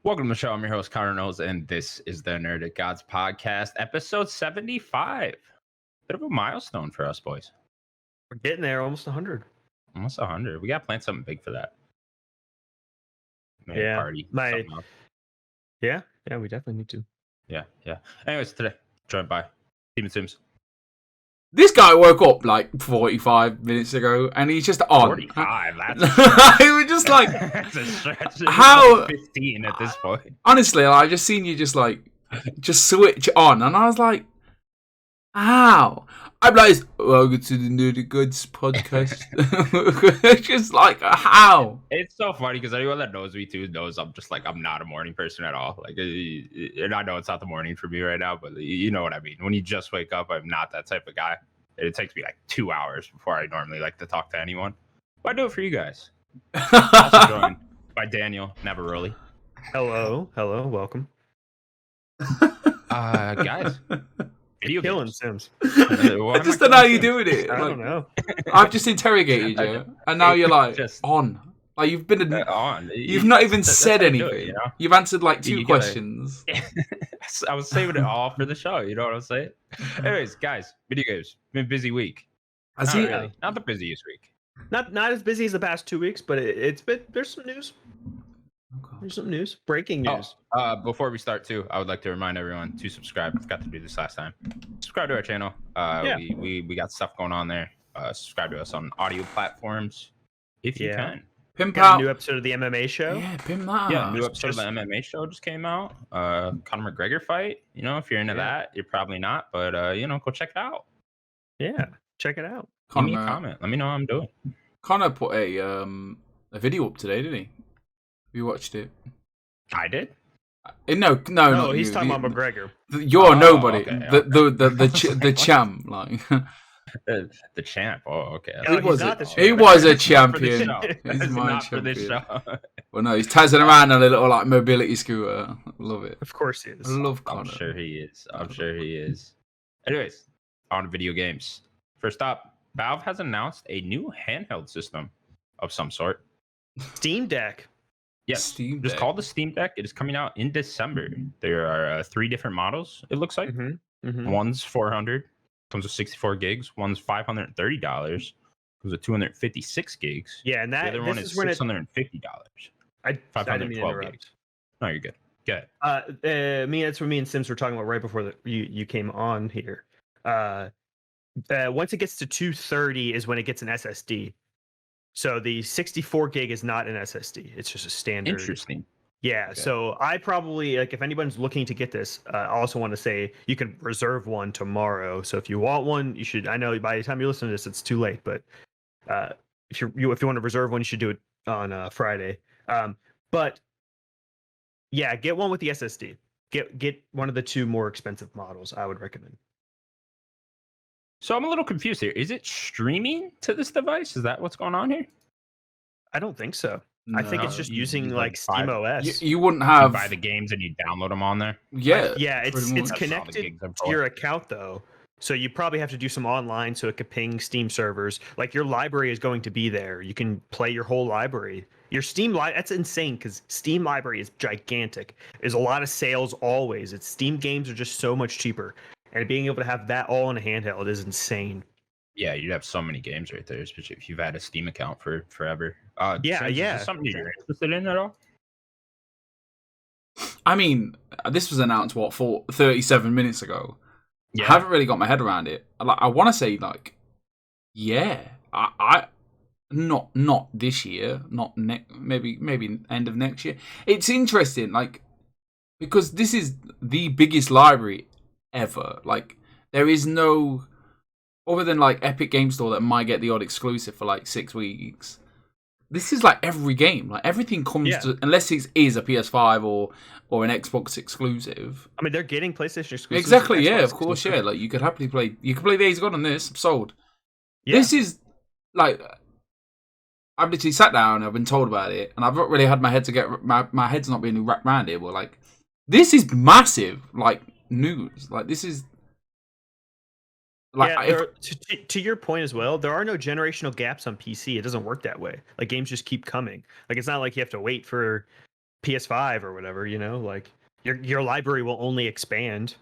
Welcome to the show. I'm your host, Connor Knowles, and this is the Nerdic Gods podcast, episode 75. Bit of a milestone for us, boys. We're getting there, almost 100. Almost 100. We got to plan something big for that. Maybe a party. Yeah, we definitely need to. Yeah. Anyways, today, joined by Steven Sims. This guy woke up like 45 minutes ago, and he's just on. 45? That's He was just like, that's a stretch. How? 15 at this point. Honestly, I just seen you just switch on, and I was like, how? I'm like, welcome to the Nerdic Gods podcast. Just like, how? It's so funny because anyone that knows me too knows I'm not a morning person at all. Like, and I know it's not the morning for me right now, but you know what I mean. When you just wake up, I'm not that type of guy. It takes me like 2 hours before I normally like to talk to anyone. But I do it for you guys. Also joined by Daniel Navaroli. Hello, welcome. Guys. Video Killing games. Sims. I just don't know how you're doing it. I don't know. I've just interrogated you, and now you're like, just on. Like, you've been on. You've not even said anything. It, you know? You've answered like two questions. I was saving it all for the show. You know what I'm saying? Anyways, guys, video games. Been a busy week. Not really. Not the busiest week. Not as busy as the past 2 weeks, but it's been. There's some news. There's some news. Breaking news. Before we start too, I would like to remind everyone to subscribe. I forgot to do this last time. Subscribe to our channel. We got stuff going on there. Subscribe to us on audio platforms if you can. Pimp Got out. a new episode of the MMA show. Yeah, pimp that. Yeah, new episode of the MMA show just came out. Conor McGregor fight. You know, if you're into that, you're probably not, but go check it out. Yeah, check it out. Give me a comment. Let me know how I'm doing. Connor put a video up today, didn't he? You watched it? I did. No, he's talking about McGregor. You're nobody. Okay, The champ, like the champ. Oh, okay. No, he was a champion. He's my not for this show. Well, no, he's tazzing around on a little like mobility scooter. Love it. Of course he is. I love Connor. I'm sure he is. Anyways, on video games. First up, Valve has announced a new handheld system of some sort. Steam Deck. Yes, Steam it's Deck. called the Steam Deck. It is coming out in December. There are 3 different models, it looks like. Mm-hmm. One's $400, comes with 64 gigs. One's $530, comes with 256 gigs. Yeah, and The other one is $650. I didn't mean to 512 interrupt. gigs. No, you're good. Good. That's what me and Sims were talking about right before you came on here. Once it gets to 230 is when it gets an SSD. So the 64 gig is not an SSD. It's just a standard. Interesting. Yeah. Okay. So I probably if anyone's looking to get this, I also want to say you can reserve one tomorrow. So if you want one, you should. I know by the time you listen to this, it's too late. But if you want to reserve one, you should do it on Friday. But yeah, get one with the SSD. Get one of the 2 more expensive models. I would recommend. So I'm a little confused here. Is it streaming to this device? Is that what's going on here? I don't think so. I think it's just using like buy Steam OS. You wouldn't You have. buy the games and you download them on there. Yeah. Yeah, it's pretty much. That's all the connected gigs I'm to for. your account though. So you probably have to do some online so it could ping Steam servers. Like your library is going to be there. You can play your whole library. Your Steam that's insane because Steam library is gigantic. There's a lot of sales always. Steam games are just so much cheaper. And being able to have that all in a handheld is insane. Yeah, you'd have so many games right there, especially if you've had a Steam account for forever. Yeah. Is this something you're interested in at all? I mean, this was announced 37 minutes ago. Yeah. I haven't really got my head around it. I want to say yeah. I not this year, not maybe end of next year. It's interesting, because this is the biggest library ever. There is no other than Epic Game Store that might get the odd exclusive for 6 weeks. This is every game. Everything comes to, unless it is a PS5 or an Xbox exclusive. I mean, they're getting PlayStation exclusive. Exactly, yeah, of course, yeah. You could happily play. You could play Days Gone on this. Sold. Yeah. This is I've literally sat down. I've been told about it, and I've not really had my head to get my head's not been wrapped around it. But this is massive. News. This is. To your point as well, there are no generational gaps on PC. It doesn't work that way. Games just keep coming. It's not like you have to wait for PS5 or whatever, like your library will only expand,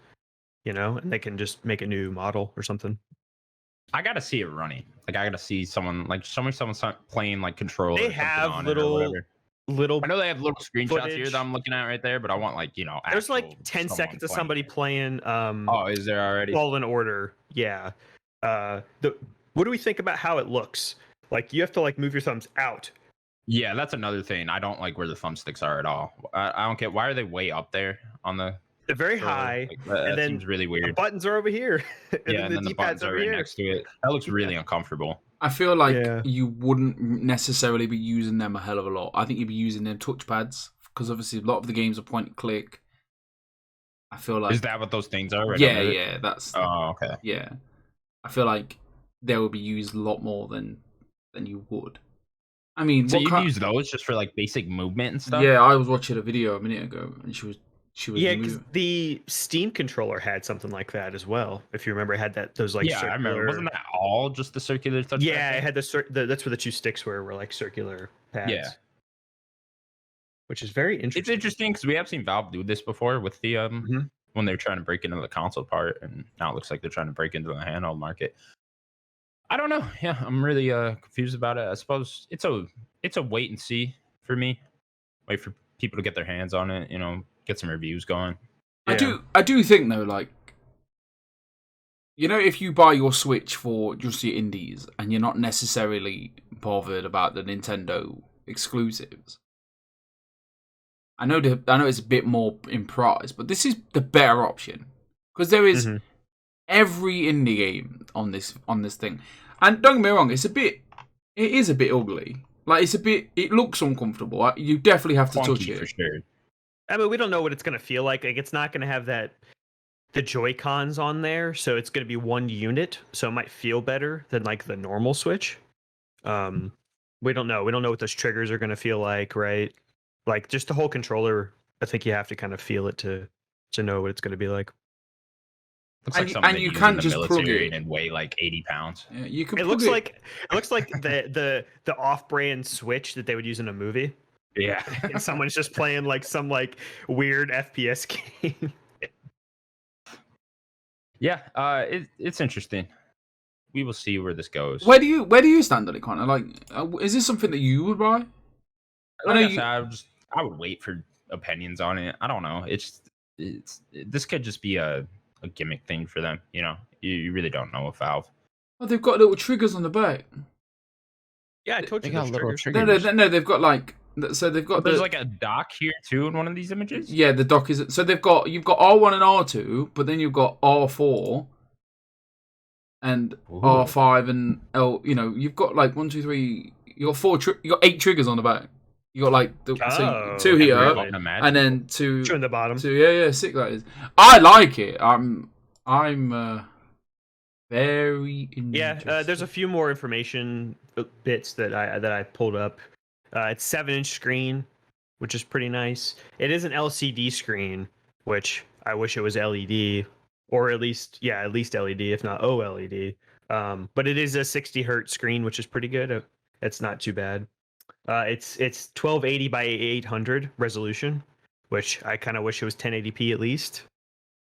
and they can just make a new model or something. I gotta see it running. Like I gotta see someone like show me someone playing like controller They or something have on it or whatever. little I know they have little screenshots here footage. that I'm looking at right there, but I want like There's like actual 10 someone seconds of playing somebody it. playing Oh, is there already? Fallen Order. Yeah. What do we think about how it looks? Like you have to like move your thumbs out. Yeah, that's another thing. I don't like where the thumbsticks are at all. I don't get why are they way up there on the They're very controller? high, Like, and that then seems really the weird. buttons are over here, and Yeah, then and then the D-pad's buttons are over right here. next to it. That looks really uncomfortable. I feel like Yeah. you wouldn't necessarily be using them a hell of a lot. I think you'd be using them touchpads because obviously a lot of the games are point and click. I feel like Is that what those things are? Right yeah, under it? yeah, that's Oh, okay. yeah. I feel like they would be used a lot more than you would. I mean, So what you kind- use those just for like basic movement and stuff? Yeah, I was watching a video a minute ago, and she was Yeah, because moving. the Steam controller had something like that as well. If you remember, it had those like yeah, circular... I remember. Wasn't that all just the circular touchpad? Yeah, thing? it had that's where the two sticks were like circular pads. Yeah. Which is very interesting. It's interesting because we have seen Valve do this before with the Mhm. when they were trying to break into the console part, and now it looks like they're trying to break into the handheld market. I don't know. Yeah, I'm really confused about it. I suppose it's a wait and see for me. Wait for people to get their hands on it, get some reviews going. Yeah. I do think though, like, if you buy your Switch for just your indies and you're not necessarily bothered about the Nintendo exclusives, I know it's a bit more in price, but this is the better option because there is Mhm. every indie game on this thing. And don't get me wrong, it is a bit ugly. Like it looks uncomfortable. You definitely have to touch Funky it for sure. I mean, we don't know what it's going to feel like. Like, it's not going to have the Joy-Cons on there, so it's going to be one unit, so it might feel better than like the normal Switch. We don't know. We don't know what those triggers are going to feel like, right? Like just the whole controller. I think you have to kind of feel it to know what it's going to be like. Looks And like you- something and they you use can't in the just plug military it. and weigh like 80 pounds. Yeah, you can. It looks like the off-brand Switch that they would use in a movie. Yeah. And someone's just playing like some like weird FPS game. Yeah, it's interesting. We will see where this goes. Where do you stand on it, Connor? Like, is this something that you would buy? I know Like I you. said, I would wait for opinions on it. I don't know. This could just be a gimmick thing for them. You really don't know with Valve. Oh, they've got little triggers on the back. Yeah, I told They you got those little triggers. No, they've got like. So they've got. There's like a dock here too in one of these images. Yeah, the dock is. So you've got R1 and R2, but then you've got R4 and Ooh. R5 and L. You've got like 1, 2, 3. You got 4. You got 8 triggers on the back. You got like Oh, 2 here, really? and then 2. Two in the bottom. 2. Yeah, 6 that is. I like it. I'm very interested. Yeah, there's a few more information bits that I pulled up. It's 7-inch screen, which is pretty nice. It is an LCD screen, which I wish it was LED, or at least LED, if not OLED. But it is a 60 hertz screen, which is pretty good. It's not too bad. It's 1280 by 800 resolution, which I kind of wish it was 1080p at least.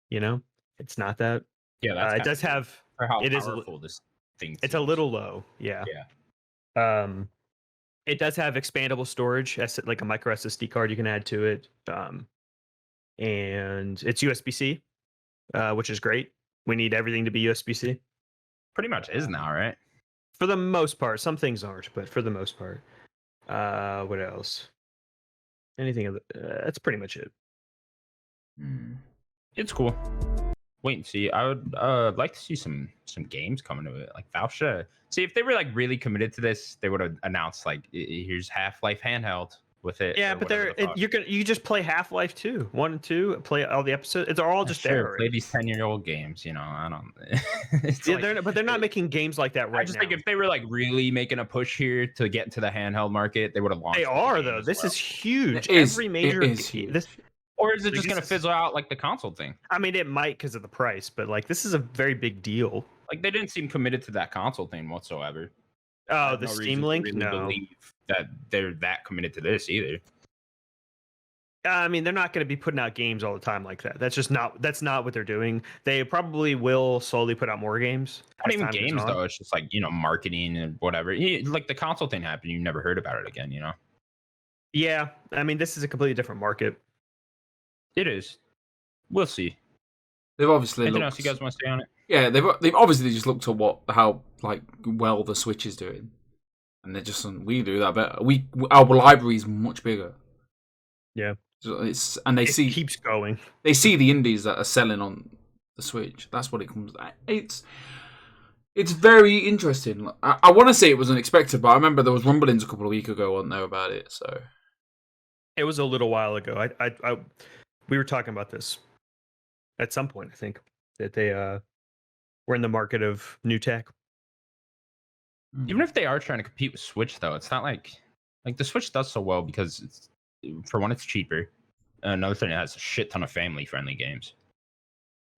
It's not that. Yeah, that's It does have. for how it is powerful this thing. It's a seems. little low, yeah. Yeah. It does have expandable storage, like a micro SSD card you can add to it. And it's USB-C, which is great. We need everything to be USB-C. Pretty much is now, right? For the most part. Some things aren't, but for the most part. What else? That's pretty much it. It's cool. Wait and see. I would like to see some games coming to it. Like Valve should see if they were like really committed to this. They would have announced like here's Half-Life handheld with it. Yeah, or but whatever the fuck. you just play Half-Life 2, 1 and 2, play all the episodes. It's all just Sure, there. play already. these 10-year-old games. I don't. It's Yeah, like- they're not making games like that right I just now. think if they were like really making a push here to get into the handheld market, they would have launched. They with the are game though. as This well. is huge. It is. Every major It is huge. this. Or is it Like, just gonna this is- fizzle out like the console thing? I mean, it might because of the price, but like this is a very big deal. Like they didn't seem committed to that console thing whatsoever. I Oh, have the no reason Steam to Link? really No. believe that they're that committed to this either. I mean, they're not going to be putting out games all the time like that. That's not what they're doing. They probably will slowly put out more games. Not as even time goes games on. though. It's just like, you know, marketing and whatever. Like the console thing happened, you never heard about it again. You know. Yeah, I mean, this is a completely different market. It is. We'll see. They've obviously Anything looked. else you guys want to say on it? Yeah, they've obviously just looked at how like well the Switch is doing, and they're just we do that better. Our library is much bigger. Yeah, So it keeps going. They see the indies that are selling on the Switch. That's what it comes. It's very interesting. I want to say it was unexpected, but I remember there was rumblings a couple of weeks ago, wasn't there, about it? So it was a little while ago. We were talking about this at some point. I think that they were in the market of new tech. Even if they are trying to compete with Switch, though, it's not like the Switch does so well because it's, for one, it's cheaper. Another thing, it has a shit ton of family-friendly games.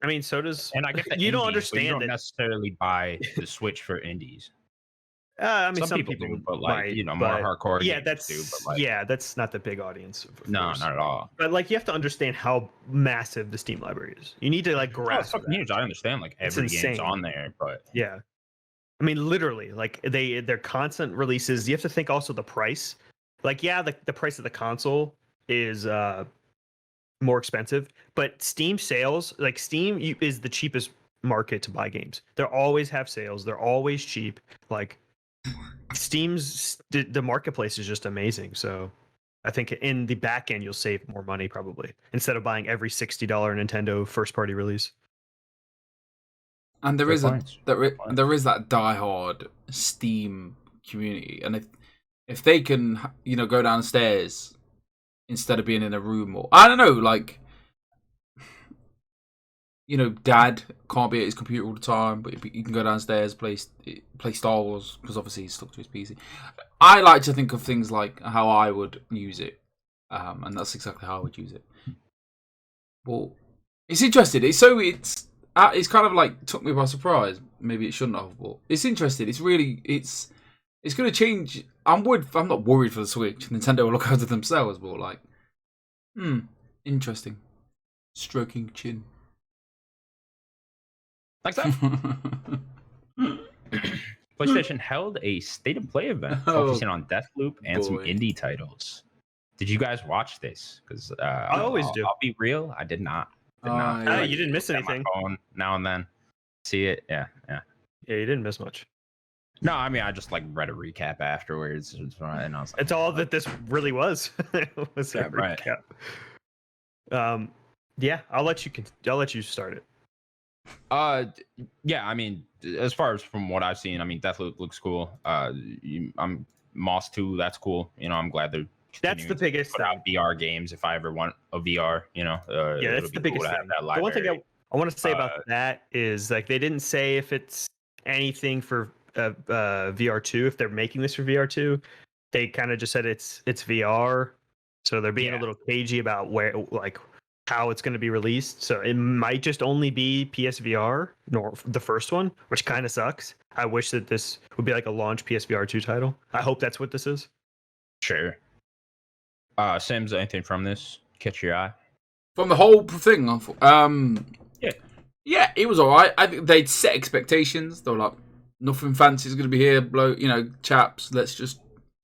I mean, so does. And I get that you don't indies, understand. You don't necessarily buy the Switch for indies. I mean, some people do, but like might, you know, more hardcore. Yeah, that's do, but like, that's not the big audience. No, not at all. But like, you have to understand how massive the Steam library is. You need to like grasp. It's huge. I understand like every game's on there, but yeah, I mean, literally, like they're constant releases. You have to think also the price. Like, yeah, the price of the console is more expensive, but Steam sales, like Steam is the cheapest market to buy games. They always have sales. They're always cheap. Like Steam's the marketplace is just amazing. So I think in the back end you'll save more money probably instead of buying every $60 Nintendo first party release. And there is that diehard Steam community, and if they can, you know, go downstairs instead of being in a room, or I don't know, like, you know, Dad can't be at his computer all the time, but he can go downstairs, play Star Wars, because obviously he's stuck to his PC. I like to think of things like how I would use it, and that's exactly how I would use it. Well, it's interesting. It's kind of like took me by surprise. Maybe it shouldn't have, but it's interesting. It's really it's going to change. I'm not worried for the Switch. Nintendo will look after themselves, but like, interesting. Stroking chin. Like that. PlayStation held a State of Play event focusing on Deathloop and some indie titles. Did you guys watch this? Because I always do. I'll be real, I did not. Yeah, you didn't miss anything. My phone now and then, see it. Yeah, you didn't miss much. No, I mean I just like read a recap afterwards, and I was like, it's all that this really was. It was a recap. Right. Yeah, I'll let you start it. Yeah, I mean, as far as from what I've seen, I mean, Deathloop looks cool. I'm Moss 2, that's cool. You know, I'm glad they're that's the biggest put out VR games if I ever want a VR. You know, yeah, that's the biggest thing. The one thing I want to say about that is like they didn't say if it's anything for VR2. If they're making this for VR2, they kind of just said it's VR. So they're being a little cagey about where like how it's going to be released. So it might just only be PSVR, nor the first one, which kind of sucks. I wish that this would be like a launch PSVR 2 title. I hope that's what this is. Sure. Sims, anything from this catch your eye? From the whole thing, yeah, it was alright. I think they'd set expectations. They were like, nothing fancy is going to be here, chaps. Let's just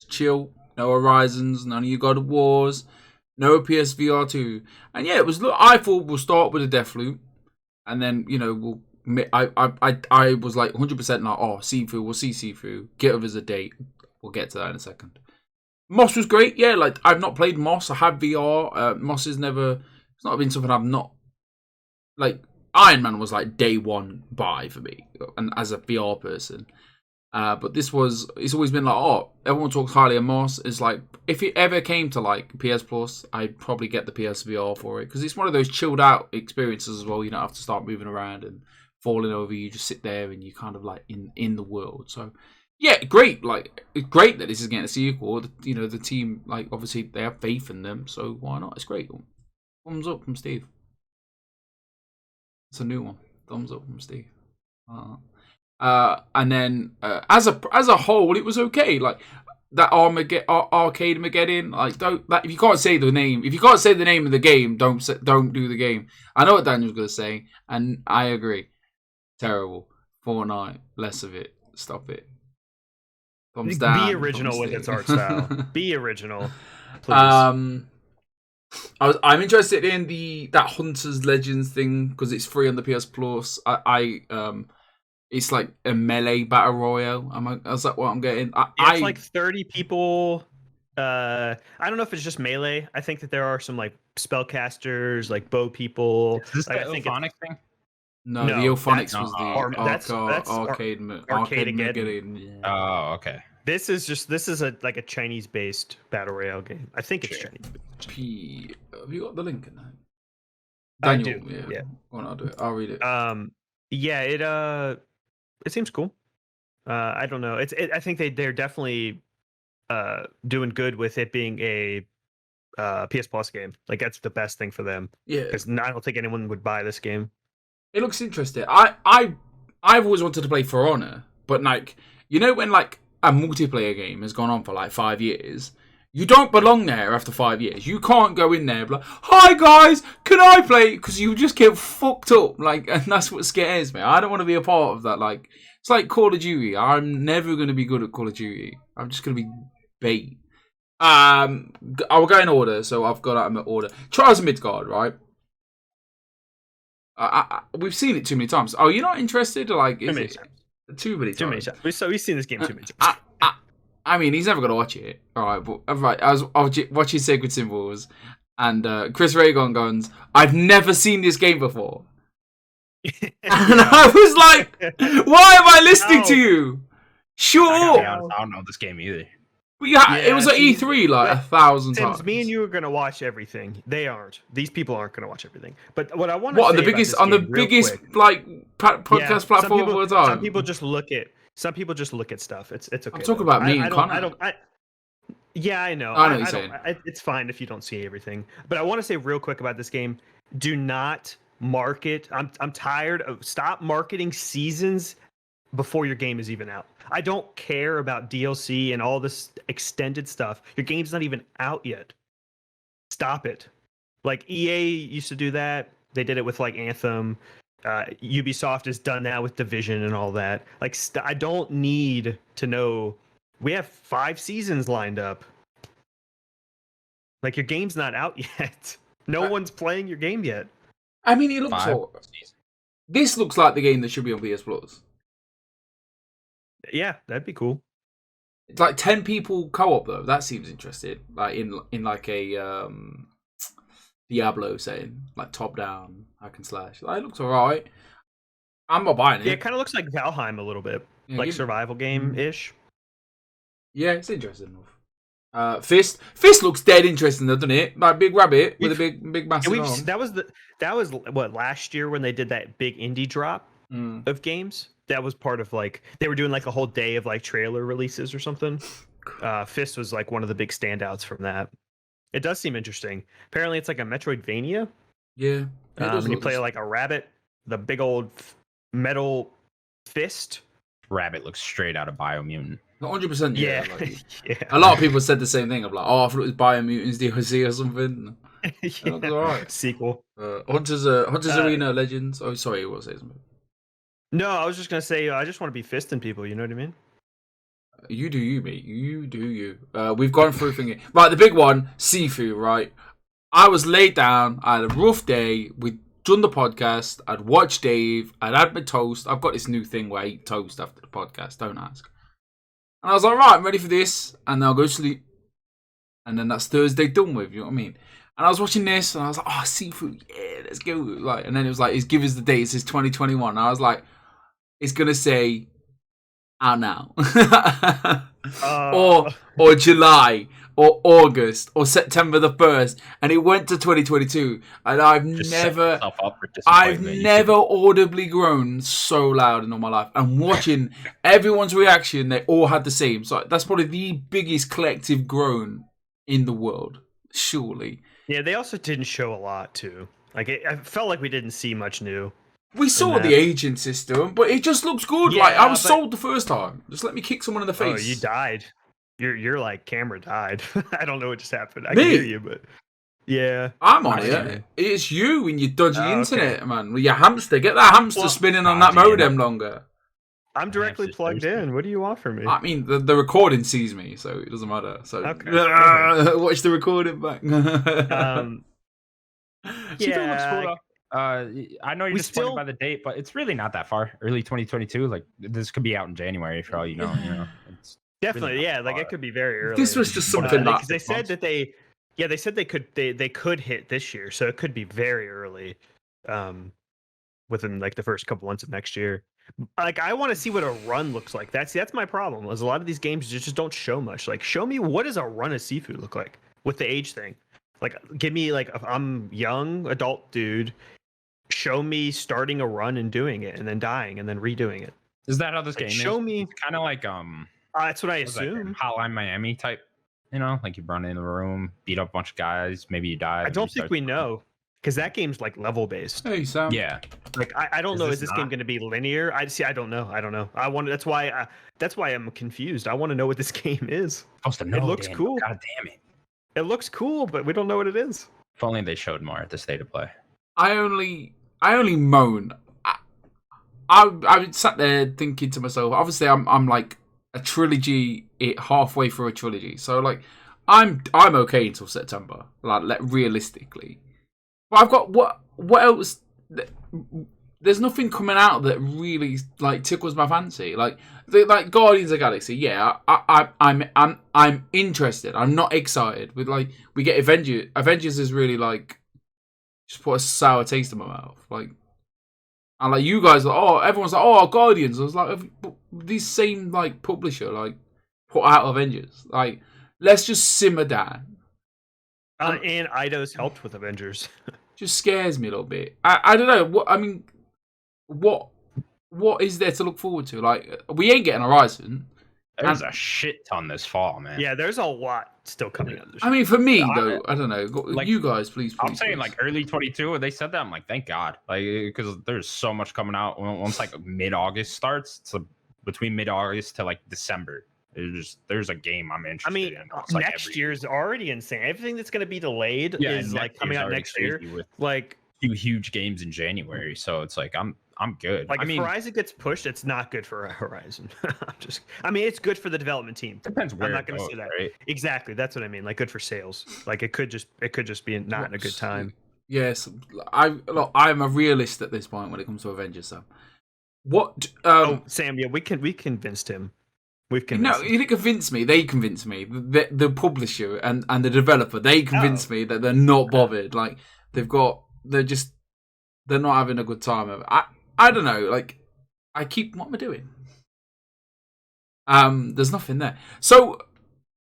chill. No Horizons, none of you God of Wars. No PSVR 2. And yeah, it was. I thought we'll start with a Deathloop, and then we'll. I was like 100% like, oh, Sifu, we'll see Sifu. Give us a date. We'll get to that in a second. Moss was great. Yeah, like I've not played Moss. I have VR. Moss is never. It's not been something I've not. Like Iron Man was like day one buy for me, and as a VR person. But this was, it's always been like, oh, everyone talks highly of Moss. It's like, if it ever came to like PS Plus, I'd probably get the PSVR for it. Because it's one of those chilled out experiences as well. You don't have to start moving around and falling over. You just sit there and you kind of like in the world. So, yeah, great. Like, it's great that this is getting a sequel. The team, like, obviously they have faith in them. So why not? It's great. Thumbs up from Steve. It's a new one. Thumbs up from Steve. And then as a whole, it was okay. Like that arcade Armageddon. Like, don't if you can't say the name of the game, don't do the game. I know what Daniel's gonna say, and I agree. Terrible. Fortnite, less of it. Stop it. Thumbs down. Be original with its art style. Be original, please. I'm interested in that Hunters Legends thing because it's free on the PS Plus. It's like a melee battle royale. Is that what I'm getting? It's like 30 people. I don't know if it's just melee. I think that there are some like spellcasters, like bow people. Is this like, the Euphonic thing? No, the Euphonics was the that's arcade again. Yeah. Oh, okay. This is a Chinese based battle royale game. I think it's Chinese. Have you got the link in there? Daniel, I do. Yeah. Well, I'll do it. I'll read it. Yeah. It seems cool. I don't know. I think they're definitely doing good with it being a PS Plus game. Like that's the best thing for them. Yeah. Because I don't think anyone would buy this game. It looks interesting. I've always wanted to play For Honor, but like when like a multiplayer game has gone on for like 5 years, you don't belong there after 5 years. You can't go in there and be like, "Hi guys, can I play?" Because you just get fucked up. Like, and that's what scares me. I don't want to be a part of that. Like, it's like Call of Duty. I'm never going to be good at Call of Duty. I'm just going to be bait. I will go in order, so I've got out in order. Trials of Midgard, right? We've seen it too many times. Oh, you're not interested? Like, is it too many times? We've seen this game too many times. I mean, he's never gonna watch it. All right, but I was watching Sacred Symbols, and Chris Raygon goes, "I've never seen this game before," and I was like, "Why am I listening to you?" Sure. I don't know this game either. It was at E3 like 1,000 times. Me and you are gonna watch everything. They aren't. These people aren't gonna watch everything. But what I want to say on the biggest podcast platform of all time. Some people just look at stuff. It's okay. I'm talking about me and Connor. Yeah, I know. I know what you're saying. It's fine if you don't see everything. But I want to say real quick about this game. Do not market. I'm tired of stop marketing seasons before your game is even out. I don't care about DLC and all this extended stuff. Your game's not even out yet. Stop it. Like EA used to do that. They did it with like Anthem. Ubisoft has done that with Division and all that. Like I don't need to know. We have 5 seasons lined up. Like your game's not out yet. No one's playing your game yet. I mean, it looks. This looks like the game that should be on PS Plus. Yeah, that'd be cool. It's like 10 people co-op though. That seems interesting. Like in like a Diablo setting, like top down hack and slash. Like, it looks alright. I'm not buying it. Yeah, it kind of looks like Valheim a little bit, like survival game ish. Yeah, it's interesting enough. Fist looks dead interesting though, doesn't it? Like big rabbit with a big massive arm. That was what last year when they did that big indie drop of games. That was part of like they were doing like a whole day of like trailer releases or something. Fist was like one of the big standouts from that. It does seem interesting. Apparently, it's like a Metroidvania. Yeah, and you play like a rabbit, the big old metal fist. Rabbit looks straight out of Biomutant. 100%. Yeah. Like, yeah. A lot of people said the same thing. I'm like, I thought it was Biomutants DLC or something. Yeah. All right. Sequel. Hunters Arena Legends. Oh, sorry, you want to say something? No, I was just gonna say I just want to be fisting people. You know what I mean? You do you, mate. You do you. We've gone through thinking. Right, the big one, Sifu. Right, I was laid down. I had a rough day. We'd done the podcast. I'd watched Dave. I'd had my toast. I've got this new thing where I eat toast after the podcast. Don't ask. And I was like, right, I'm ready for this. And then I'll go to sleep. And then that's Thursday done with. You know what I mean? And I was watching this, and I was like, oh, Sifu, yeah, let's go. Like, and then it was like, give us the date. It says 2021. And I was like, it's gonna say out now, or July, or August, or September the 1st, and it went to 2022. And I've never audibly groaned so loud in all my life. And watching everyone's reaction, they all had the same. So that's probably the biggest collective groan in the world, surely. Yeah, they also didn't show a lot too. Like I felt like we didn't see much new. We saw the agent system, but it just looks good. Yeah, like I was sold the first time. Just let me kick someone in the face. Oh, you died. Your like camera died. I don't know what just happened. I Me? can hear you, but yeah. I'm on I it. It's you and your dodgy Oh, okay. internet, man. With your hamster. Get that hamster Well, spinning on that dodgy modem longer. I'm directly hamster's plugged thirsty. in. What do you want from me? I mean, the recording sees me, so it doesn't matter. So Okay. watch the recording back. Seafood looks cool Yeah. though. I know you're We disappointed still- by the date, but it's really not that far. Early 2022. Like this could be out in January for all you know. It's Definitely, not yeah. that Like far. it could be very early. This was just something that because they said that they said they could hit this year, so it could be very early, within like the first couple months of next year. Like I want to see what a run looks like. That's my problem. Is a lot of these games just don't show much. Like show me what does a run of seafood look like with the age thing. Like give me like if I'm young adult dude. Show me starting a run and doing it, and then dying, and then redoing it. Is that how this Like, game show is? me- It's kind of like That's what I what's that game? assume. Hotline Miami type. Like you run in the room, beat up a bunch of guys, maybe you die. I then don't you think start we the- know because that game's like level based. Hey Sam. Yeah, Like I don't Is know. this Is this game not? going to be linear? I don't know. I want. That's why I'm confused. I want to know what this game is. supposed to know. looks Daniel. cool. God damn it! It looks cool, but we don't know what it is. If only they showed more at the state of play. I only moan. I sat there thinking to myself. Obviously, I'm like a trilogy. Halfway through a trilogy, so like I'm okay until September. Like realistically, but I've got what else? There's nothing coming out that really like tickles my fancy. Like Guardians of the Galaxy. Yeah, I'm interested. I'm not excited. With like we get Avengers. Avengers is really like just put a sour taste in my mouth. Like. And like you guys, everyone's like, Guardians. I was like, this same like publisher like put out Avengers. Like, let's just simmer down. And Eidos helped with Avengers. Just scares me a little bit. I don't know. What is there to look forward to? Like, we ain't getting Horizon. There's a shit ton this fall, man. Yeah, there's a lot still coming out. I mean, for me I- though, I don't know. like, You guys, please. I'm saying please. like early 22. When they said that, I'm like, thank God, like because there's so much coming out. Once like mid-August starts, it's between mid-August to like December. There's a game I'm interested I mean, in. It's, like, next every- year's already insane. Everything that's going to be delayed Yeah, is like next coming year's out already next year. crazy with Like 2 huge games in January, so it's like I'm good. I if mean, Horizon gets pushed, it's not good for Horizon. I mean, it's good for the development team. depends where not it gonna goes, say that. right? Exactly, that's what I mean. Like good for sales. Like it could just be not a good time. Yes, I'm a realist at this point when it comes to Avengers. So, what? Sam, yeah, we convinced him. We've No, convinced him. he didn't convince me. They convinced me. The publisher and the developer, they convinced me that they're not bothered. Like they're not having a good time of it. I don't know. Like what am I doing? There's nothing there. So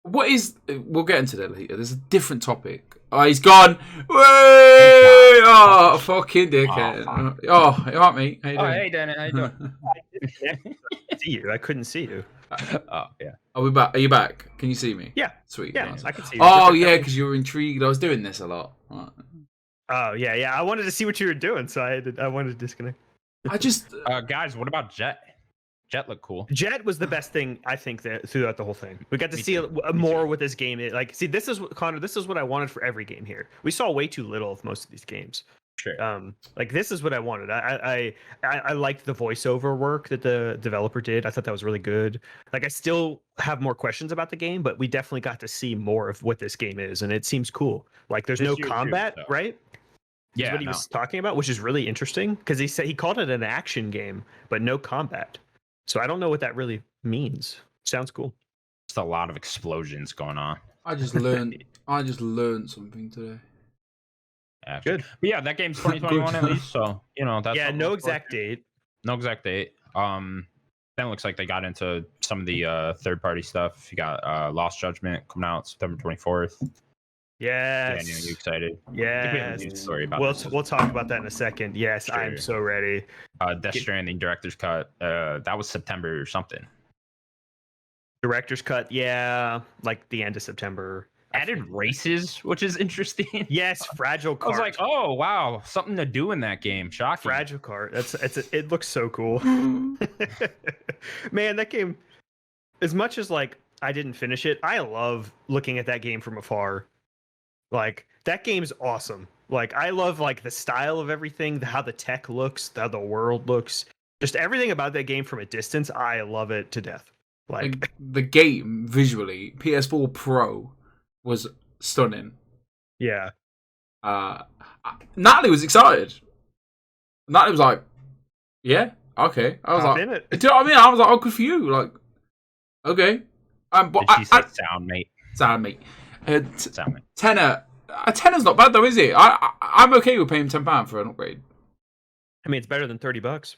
what is? We'll get into that later. There's a different topic. Oh, he's gone. Way! Oh, fucking dickhead. Oh, you alright, mate? How you doing? Oh, hey, Danny, how you doing? See you. I couldn't see you. Oh, yeah. Are we back? Are you back? Can you see me? Yeah. Sweet. Yeah, thanks. I can see you. Oh Perfect. yeah, because you were intrigued. I was doing this a lot. Right. Oh yeah. I wanted to see what you were doing, so I wanted to disconnect. I just Guys, what about Jet? Jet looked cool. Jet was the best thing I think that throughout the whole thing. We got to Me see too. more with this game. Like, see, this is what Connor. This is what I wanted for every game here. We saw way too little of most of these games. Sure. Like this is what I wanted. I liked the voiceover work that the developer did. I thought that was really good. Like I still have more questions about the game, but we definitely got to see more of what this game is, and it seems cool. Like there's This no year too, combat, so. right? Is Yeah, what he was talking about, which is really interesting because he said he called it an action game, but no combat. So I don't know what that really means. Sounds cool. just a lot of explosions going on. I just learned something today. Actually. Good. But yeah, that game's 2021 at Good. least. So that's Yeah, something no to look forward exact to. date. No exact date. Then it looks like they got into some of the third-party stuff. You got Lost Judgment coming out September 24th. Yes. Daniel, you excited? I think we have a Yes. news story about We'll this. we'll talk about that in a second. Yes, I'm Sure. so ready. Death Stranding director's cut. That was September or something. Director's cut. Yeah, like the end of September. I Added think. races, which is interesting. Yes, Fragile I Cart. was like, oh wow, something to do in that game. Shocking. Fragile Cart. It looks so cool. Man, that game. As much as like I didn't finish it. I love looking at that game from afar. Like that game's awesome. Like I love like the style of everything, how the tech looks, how the world looks, just everything about that game from a distance. I love it to death. Like the game visually, PS4 Pro was stunning. yeah. Natalie was excited. Natalie was like, "Yeah, okay." I was Hop like, in it. "Do you know what I mean?" I was like, "Oh, good for you." Like, okay. But Did she say sound, mate? sound mate. Sound, mate. Tenner's not bad though, is it? I'm okay with paying £10 for an upgrade. I mean, it's better than $30.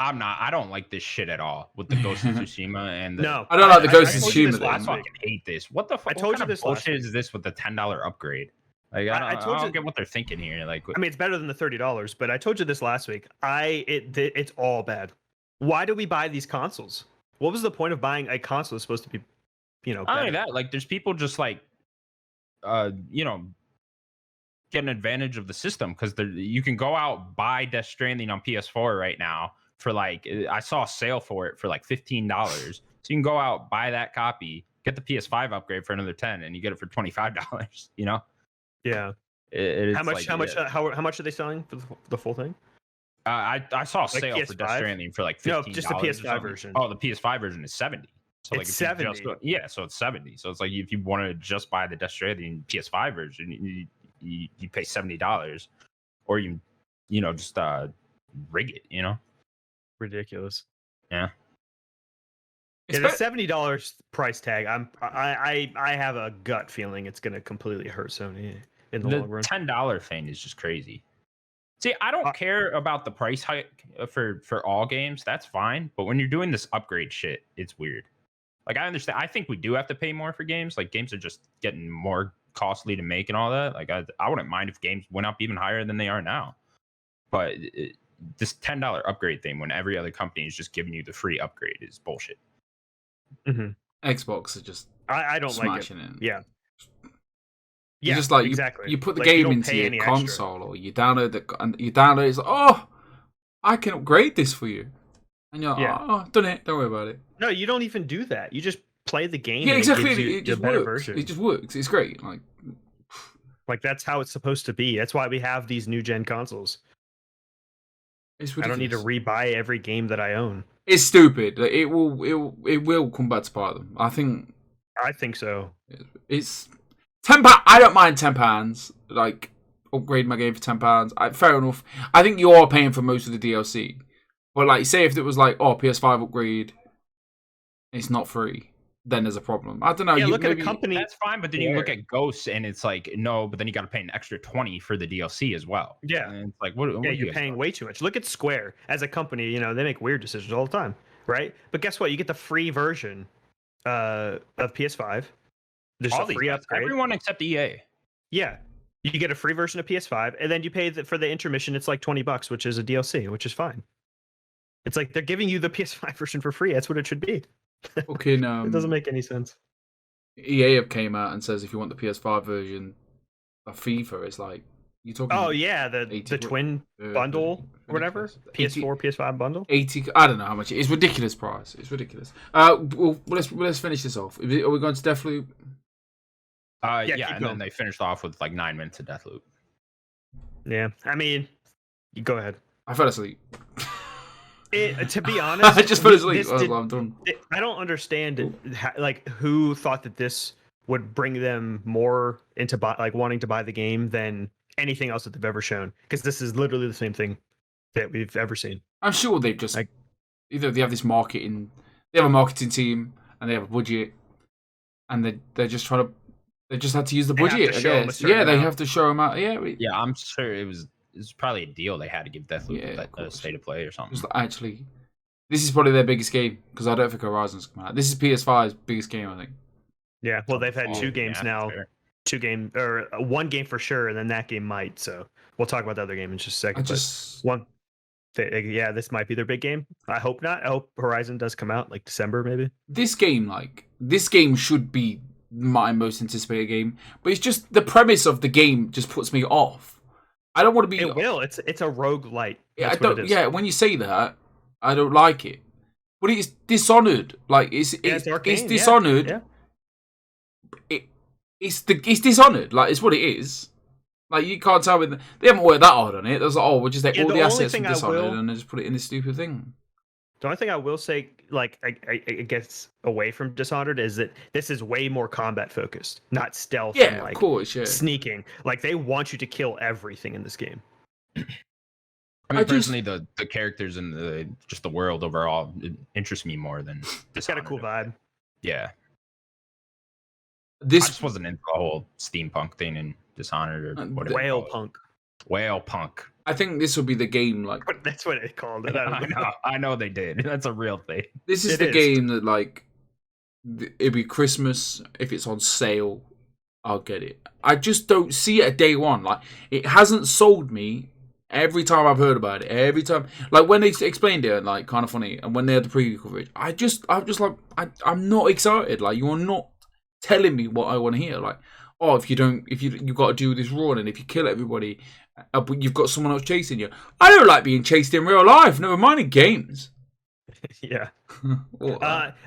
I'm not. I don't like this shit at all with the Ghost of Tsushima and the, No, I don't like the Ghost of told you Tsushima this thing. I last week. fucking hate this. What the fuck? I told what you kind of this last bullshit week. is this with the $10 upgrade? Like I I told don't you- get what they're thinking here. Like I mean, it's better than the $30, but I told you this last week. It's all bad. Why do we buy these consoles? What was the point of buying a console that's supposed to be, not better? only that, like there's people just like, getting advantage of the system because you can go out buy Death Stranding on PS4 right now for like I saw a sale for it for like $15. So you can go out buy that copy, get the PS5 upgrade for another 10, and you get it for $25. You know, Yeah. it's How much? like, How much? yeah. How much are they selling for the full thing? I saw a sale for Death PS5? Stranding for like $15. No, just the or PS5 something. version. Oh, the PS5 version is 70. So like It's if you 70. yeah, so it's 70. So it's like if you want to just buy the Death Stranding PS5 version, you pay $70, or you just rig it. You know, Ridiculous. yeah. It's Yeah, the be- $70 price tag. I have a gut feeling it's gonna completely hurt Sony in the long run. $10 thing is just crazy. See, I don't Uh, care about the price hike for all games. That's fine, but when you're doing this upgrade shit, it's weird. Like I understand. I think we do have to pay more for games. Like games are just getting more costly to make and all that. Like I wouldn't mind if games went up even higher than they are now. But this $10 upgrade thing, when every other company is just giving you the free upgrade, is bullshit. Mhm. Xbox are just I don't like it. smashing it. Yeah. You just like exactly. you put the Like, you game don't into pay your any extra. console, or you download it. It's like, oh, I can upgrade this for you, and you're like, Yeah. oh, done it. Don't worry about it. No, you don't even do that. You just play the game. Yeah, and exactly. It, gives you It just the better works. version. It just works. It's great. Like that's how it's supposed to be. That's why we have these new gen consoles. It's I don't need to ridiculous. rebuy every game that I own. It's stupid. Like, it will come back to bite them. I think I think so. it's £10. I don't mind £10. Like upgrade my game for £10. Fair enough. I think you are paying for most of the DLC. But like, say if it was like, oh, PS5 upgrade, it's not free. Then there's a problem. I don't know. Yeah, look at maybe- a company. That's fine, but then you look at Ghosts and it's like no, but then you got to pay an extra 20 for the DLC as well. Yeah. and it's like what Yeah, are you you're guys paying doing? way too much. Look at Square as a company. They make weird decisions all the time, right? But guess what? You get the free version of PS5. There's All a these free guys, upgrade. everyone except E EA. Yeah, you get a free version of PS5, and then you pay for the intermission. It's like $20, which is a DLC, which is fine. It's like they're giving you the PS5 version for free. That's what it should be. Fucking It doesn't make any sense. EA have came out and says if you want the PS5 version of FIFA, it's like you're talking. Oh yeah, the 80 twin bundle or whatever, ridiculous. PS4, PS5 bundle. 80. I don't know how much it is. Ridiculous price. It's ridiculous. Let's finish this off. Are we going to Deathloop? Yeah, keep and going. then they finished off with like 9 minutes of Deathloop. Yeah, I mean, you go ahead. I fell asleep. To be honest, I just fell asleep. this I was did- like, I'm done. I don't understand like who thought that this would bring them more into wanting to buy the game than anything else that they've ever shown, because this is literally the same thing that we've ever seen. I'm sure they've just Like- either they have this marketing, they have a marketing team and they have a budget, and they're just trying to. They just had to use the They have budget. to I show 'em a guess. certain Yeah, they amount. have to show them out. Yeah, Yeah, I'm sure it's probably a deal they had to give Deathloop Yeah, of that course. state of play or something. just actually, this is probably their biggest game because I don't think Horizon's come out. This is PS5's biggest game, I think. Yeah, well, they've had Oh, two games yeah, now. fair. One game for sure, and then that game might. So we'll talk about the other game in just a second. I just But yeah, this might be their big game. I hope not. I hope Horizon does come out like December, maybe. this game should be my most anticipated game, but it's just the premise of the game just puts me off. I don't want to be. It will. It's a roguelite. Yeah, That's I what don't. it is. Yeah, when you say that, I don't like it. But it's Dishonored. Like it's Yeah, it's Arcane, it's yeah, Dishonored. yeah. it's Dishonored. Like, it's what it is. Like, you can't tell me they haven't worked that hard on it. There's like, we'll just take all the assets from Dishonored and just put it in this stupid thing. The only thing I will say, like, I guess away from Dishonored, is that this is way more combat focused, not stealth. Yeah, and, like, of course, yeah. Sneaking. Like, they want you to kill everything in this game. I mean, personally, the characters and just the world overall interest me more than Dishonored. It's got a cool vibe. Yeah. I This just wasn't into the whole steampunk thing in Dishonored or whatever. Whale punk. Whale punk. I think this will be the game. Like, That's what it called it. I know they did. That's a real thing. this is the game that, like, it'll be Christmas. If it's on sale, I'll get it. I just don't see it at day one. Like, it hasn't sold me. Every time I've heard about it, every time, like when they explained it, like, kind of funny, and when they had the preview coverage, I'm just like, I'm not excited. Like, you're not telling me what I want to hear. Like, oh, you've got to do this run, and if you kill everybody, you've got someone else chasing you. I don't like being chased in real life. Never mind in games. Yeah.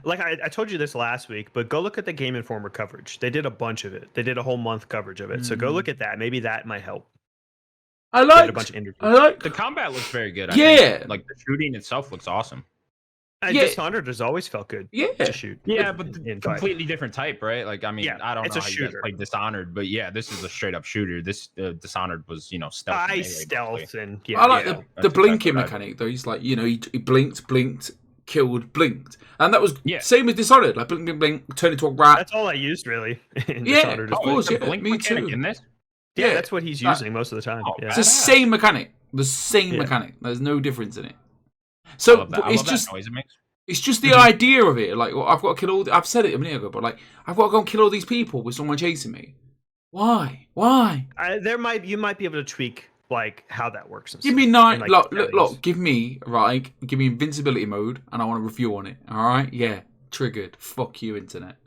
Like I told you this last week, but go look at the Game Informer coverage. They did a bunch of it. They did a whole month coverage of it. So go look at that. Maybe that might help. I like the combat looks very good. I think. Like the shooting itself looks awesome. Dishonored has always felt good. Yeah, to shoot. Yeah, but completely different type, right? Like, I mean, I don't know how shooter. you guys play Dishonored, but yeah, this is a straight up shooter. This Dishonored was, stealth. Stealth and I like the blinking mechanic though. He's like, he blinked, killed, blinked, and that was same as Dishonored. Like blink, turn into a rat. That's all I used really. In Dishonored, of course. Yeah, blink me too. In this. Yeah, that's what he's using most of the time. It's the same mechanic. The same mechanic. There's no difference in it. So it's just noise it makes. It's just the idea of it. Like, well, I've got to kill all. I've said it a minute ago, but like, I've got to go and kill all these people with someone chasing me. Why? You might be able to tweak like how that works. And give me look. Give me invincibility mode, and I want a review on it. All right? Yeah, triggered. Fuck you, internet.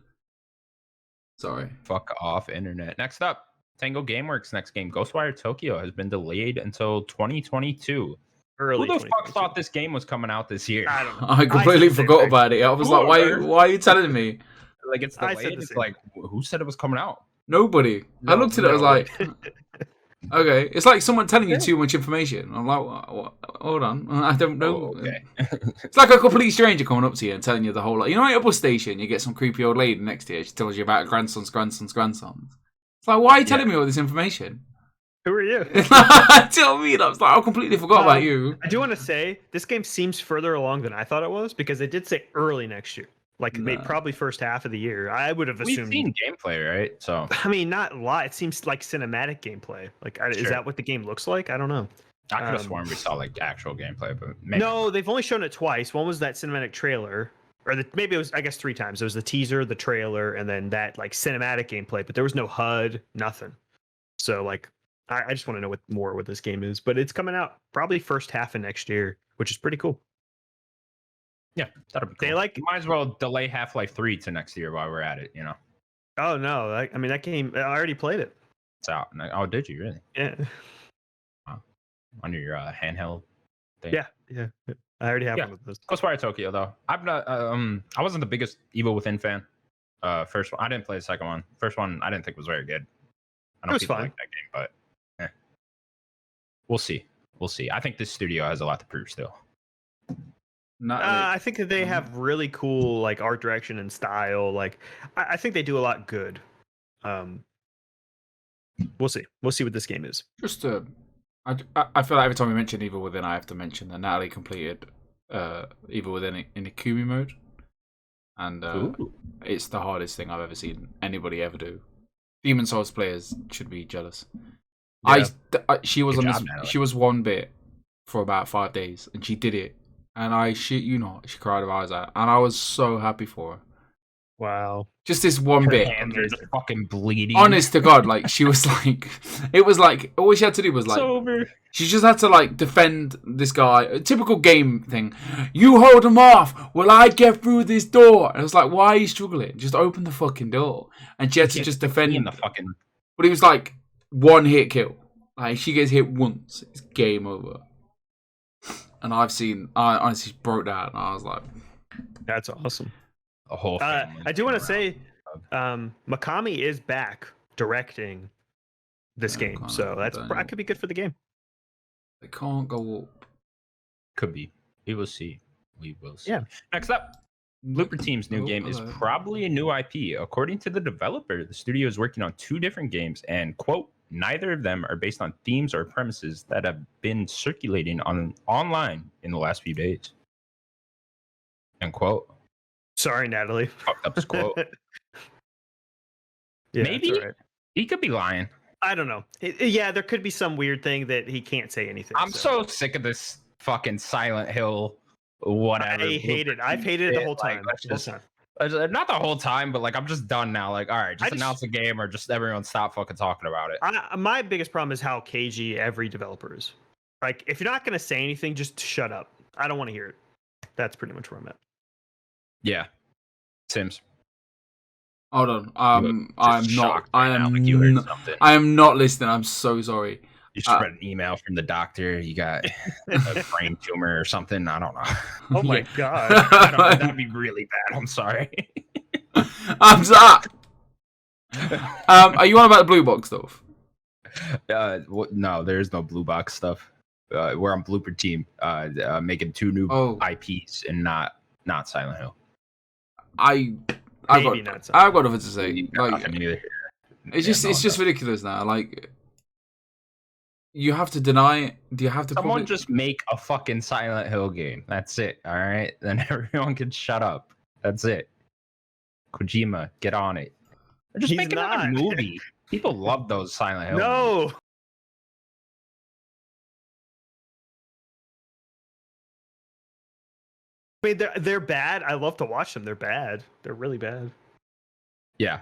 Sorry. Fuck off, internet. Next up. Tango Gameworks' next game, Ghostwire Tokyo, has been delayed until 2022. Who the fuck thought this game was coming out this year? I don't know. I completely forgot about it. I was like, why are you telling me? Like, it's delayed. It's like, who said it was coming out? Nobody. I looked at it, I was like, okay. It's like someone telling you too much information. I'm like, what? Hold on. I don't know. Oh, okay. It's like a complete stranger coming up to you and telling you the whole lot. You know, at a bus station, you get some creepy old lady next to you. She tells you about grandsons. It's like, why are you telling me all this information? Who are you? Tell me. I was like, I completely forgot about you. I do want to say this game seems further along than I thought it was because they did say early next year, like maybe probably first half of the year. I would have assumed. We've seen gameplay, right? So I mean, not a lot. It seems like cinematic gameplay. Like, is that what the game looks like? I don't know. I could have sworn we saw like actual gameplay, but maybe. No, they've only shown it twice. One was that cinematic trailer. Or maybe it was, I guess, 3 times. There was the teaser, the trailer, and then that like cinematic gameplay. But there was no HUD, nothing. So like, I just want to know what this game is. But it's coming out probably first half of next year, which is pretty cool. Yeah, that'll be cool. You might as well delay Half-Life 3 to next year while we're at it. Oh no! I mean, that game. I already played it. It's out. Oh, did you really? Yeah. Wow. On your handheld thing. Yeah. I already have one of those. Ghostwire Tokyo, though. I'm not. I wasn't the biggest Evil Within fan. First one, I didn't play the second one. First one, I didn't think was very good. I know people like that game, but we'll see. I think this studio has a lot to prove still. I think that they have really cool like art direction and style. Like, I think they do a lot good. We'll see. We'll see what this game is. I feel like every time we mention Evil Within, I have to mention that Natalie completed Evil Within in Ikumi mode, and it's the hardest thing I've ever seen anybody ever do. Demon Souls players should be jealous. Yeah. She was one bit for about 5 days, and she did it, and I shit you not, she cried her eyes out, and I was so happy for her. Wow. Just this one bit. Hands are just fucking bleeding. Honest to God, like, she was like, it was like, all she had to do was like, it's over. She just had to like defend this guy. A typical game thing. You hold him off while I get through this door. And I was like, why are you struggling? Just open the fucking door. And she had to just defend in the fucking. But it was like one hit kill. Like, she gets hit once, it's game over. And I honestly broke down. And I was like, that's awesome. A whole I do want to say Mikami is back directing this game, so that could be good for the game. They can't go up. Could be. We will see. We will see. Yeah. Next up, Blooper Team's new game is probably a new IP. According to the developer, the studio is working on 2 different games, and quote, neither of them are based on themes or premises that have been circulating online in the last few days. End quote. Sorry, Natalie. Fucked up his quote. Yeah, maybe he could be lying. I don't know. Yeah, there could be some weird thing that he can't say anything. I'm so sick of this fucking Silent Hill, whatever. I hate it. I've hated it the whole time. Not the whole time, but like I'm just done now. Like, all right, just announce the game or just everyone stop fucking talking about it. My biggest problem is how cagey every developer is. Like, if you're not gonna say anything, just shut up. I don't want to hear it. That's pretty much where I'm at. Yeah, Sims. Hold on. I am not listening. I'm so sorry. You just read an email from the doctor. You got a brain tumor or something. I don't know. Oh my god. That'd be really bad. I'm sorry. I'm sorry. Are you on about the blue box stuff? No, there is no blue box stuff. We're on Blooper Team, making 2 new IPs and not Silent Hill. I've got nothing to say. Like, it's just ridiculous now. Like, you have to deny it. Do you have to? Someone just make a fucking Silent Hill game. That's it. All right, then everyone can shut up. That's it. Kojima, get on it. Or just make another movie. People love those Silent Hill. No. Movies. I mean, they're bad. I love to watch them. They're bad. They're really bad. Yeah,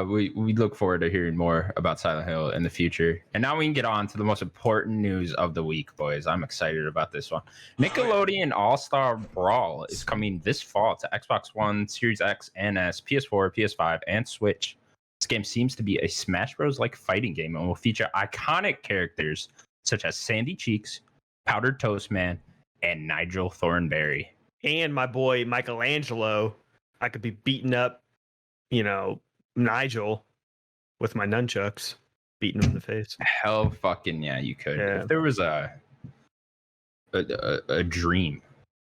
we look forward to hearing more about Silent Hill in the future. And now we can get on to the most important news of the week, boys. I'm excited about this one. Nickelodeon All-Star Brawl is coming this fall to Xbox One, Series X and S, PS4, PS5, and Switch. This game seems to be a Smash Bros-like fighting game and will feature iconic characters such as Sandy Cheeks, Powdered Toast Man, and Nigel Thornberry. And my boy Michelangelo. I could be beating up, Nigel with my nunchucks, beating him in the face. Hell fucking yeah, you could. Yeah. If there was a dream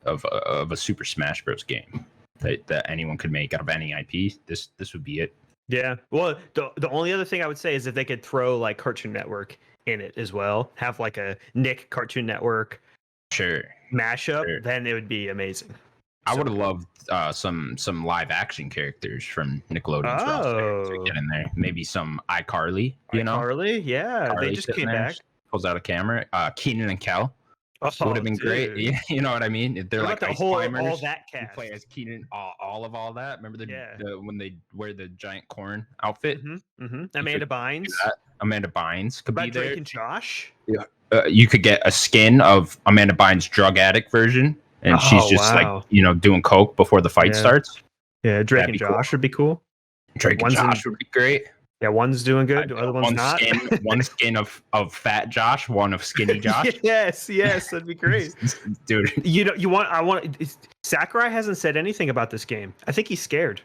of a Super Smash Bros. Game that anyone could make out of any IP, this would be it. Yeah. Well, the only other thing I would say is if they could throw like Cartoon Network in it as well, have like a Nick Cartoon Network mashup, then it would be amazing. I would have loved some live action characters from Nickelodeon's roster to get in there. Maybe some iCarly, iCarly, yeah. Carly they just came back. Pulls out a camera. Keenan and Kel. Would have been great. You know what I mean? They're like the ice whole climbers. all that cast. You play as Keenan, all of that. Remember the when they wear the giant corn outfit? Amanda Bynes. Amanda Bynes could be there. Drake and Josh. Yeah. You could get a skin of Amanda Bynes' drug addict version, and she's just like doing coke before the fight starts. Yeah, Drake and Josh would be cool. Drake and Josh would be great. Yeah, one's doing good, the other one's not. One skin of fat Josh, one of skinny Josh. yes, that'd be great, dude. Sakurai hasn't said anything about this game. I think he's scared.